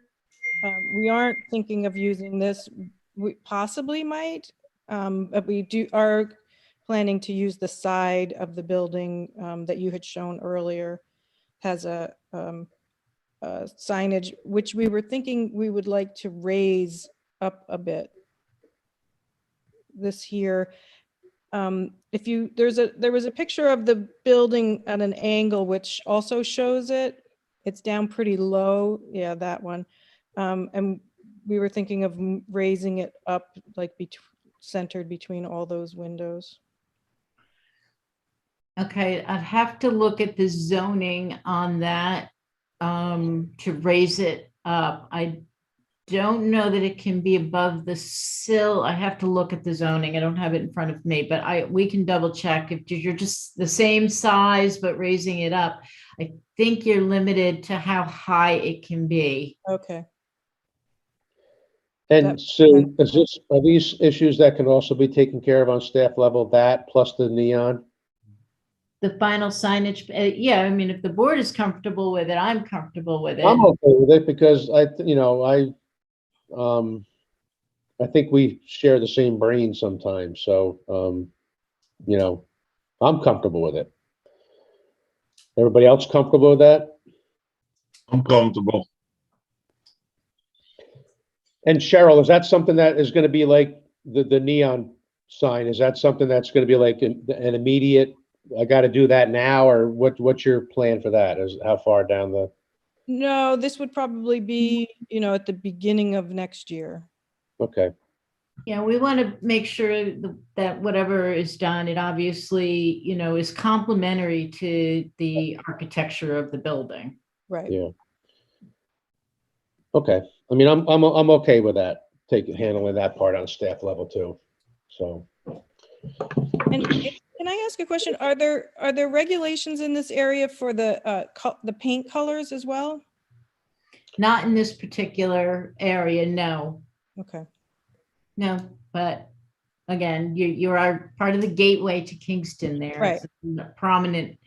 We aren't thinking of using this. We possibly might, but we are planning to use the side of the building that you had shown earlier. Has a signage which we were thinking we would like to raise up a bit. This here. There was a picture of the building at an angle which also shows it. It's down pretty low. Yeah, that one. And we were thinking of raising it up like centered between all those windows. Okay, I'd have to look at the zoning on that to raise it up. I don't know that it can be above the sill. I have to look at the zoning. I don't have it in front of me, but we can double check. If you're just the same size but raising it up, I think you're limited to how high it can be. Okay. And so are these issues that can also be taken care of on staff level, that plus the neon? The final signage, yeah, I mean, if the board is comfortable with it, I'm comfortable with it. I'm okay with it because I think we share the same brain sometimes. So, I'm comfortable with it. Everybody else comfortable with that? I'm comfortable. And Cheryl, is that something that is going to be like the neon sign? Is that something that's going to be like an immediate, I got to do that now, or what's your plan for that? Is how far down the? No, this would probably be, at the beginning of next year. Okay. Yeah, we want to make sure that whatever is done, it obviously, is complementary to the architecture of the building. Right. Yeah. Okay. I mean, I'm okay with that. Handling that part on staff level too. So. And can I ask a question? Are there regulations in this area for the paint colors as well? Not in this particular area, no. Okay. No, but again, you are part of the gateway to Kingston there. Right. It's a prominent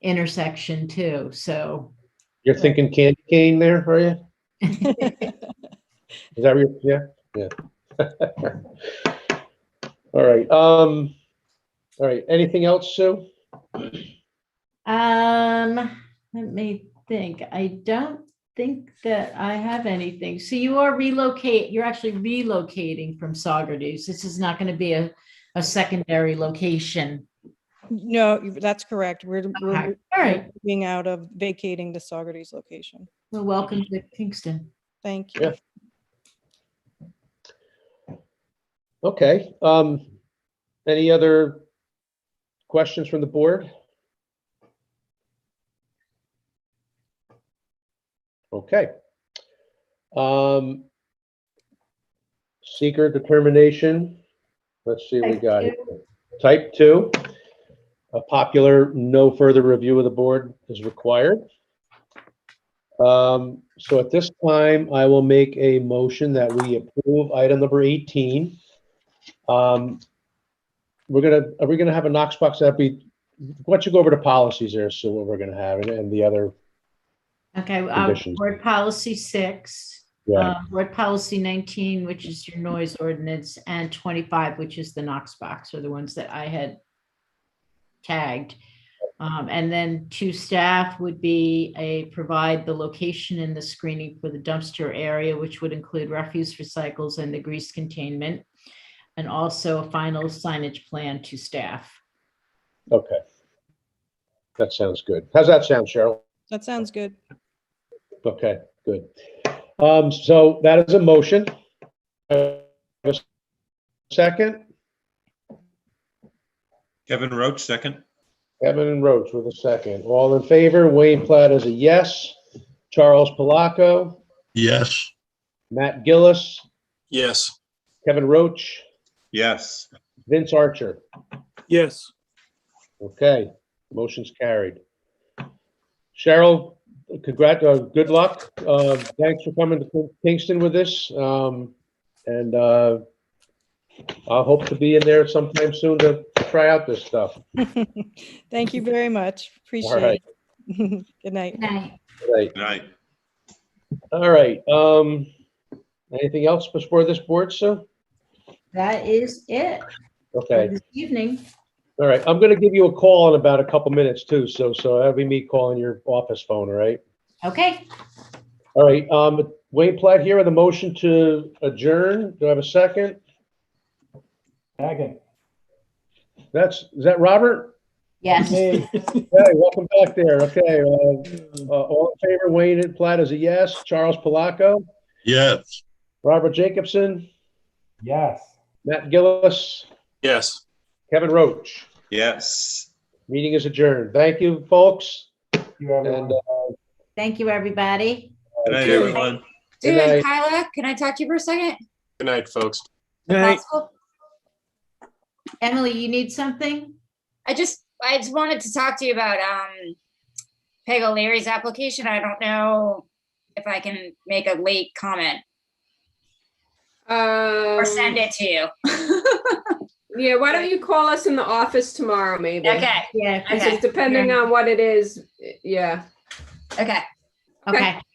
intersection too, so. You're thinking candy cane there, are you? Is that real? Yeah. All right. All right. Anything else, Sue? Let me think. I don't think that I have anything. So you're actually relocating from Saugerties. This is not going to be a secondary location. No, that's correct. We're All right. moving out of vacating the Saugerties location. Well, welcome to Kingston. Thank you. Yeah. Okay. Any other questions from the board? Okay. Seeker determination. Let's see what we got here. Type 2. A popular no further review of the board is required. So at this time, I will make a motion that we approve item number 18. Are we gonna have a Knox box that why don't you go over to policies there, so what we're gonna have and the other Okay, conditions. board policy 6. Yeah. Board policy 19, which is your noise ordinance, and 25, which is the Knox box, are the ones that I had tagged. And then to staff would be provide the location and the screening for the dumpster area, which would include refuse recycles and the grease containment, and also a final signage plan to staff. Okay. That sounds good. How's that sound, Cheryl? That sounds good. Okay, good. So that is a motion. A second? Kevin Roach, second. Kevin Roach with a second. All in favor? Wayne Platt is a yes. Charles Palaco, Yes. Matt Gillis, Yes. Kevin Roach, Yes. Vince Archer. Yes. Okay, motion's carried. Cheryl, good luck. Thanks for coming to Kingston with this. And I hope to be in there sometime soon to try out this stuff. Thank you very much. All Appreciate right. it. Good night. Right. Night. All right. Anything else before this board, Sue? That is it Okay. for this evening. All right. I'm going to give you a call in about a couple minutes too. So that'll be me calling your office phone. All right. Okay. All right. Wayne Platt here with a motion to adjourn. Do I have a second? Second. Is that Robert? Yes. Hey, welcome back there. Okay. All in favor, Wayne Platt is a yes. Charles Palaco, Yes. Robert Jacobson, Yes. Matt Gillis, Yes. Kevin Roach. Yes. Meeting is adjourned. Thank you, folks. Thank you, everyone. And Thank you, everybody. Good night, everyone. Good Dude, night. Kyla, can I talk to you for a second? Good night, folks. Possible? Emily, you need something? I just wanted to talk to you about Peg O'Leary's application. I don't know if I can make a late comment or send it to you. Yeah, why don't you call us in the office tomorrow, maybe? Okay. Yeah. Because depending on what it is, yeah. Okay. Okay.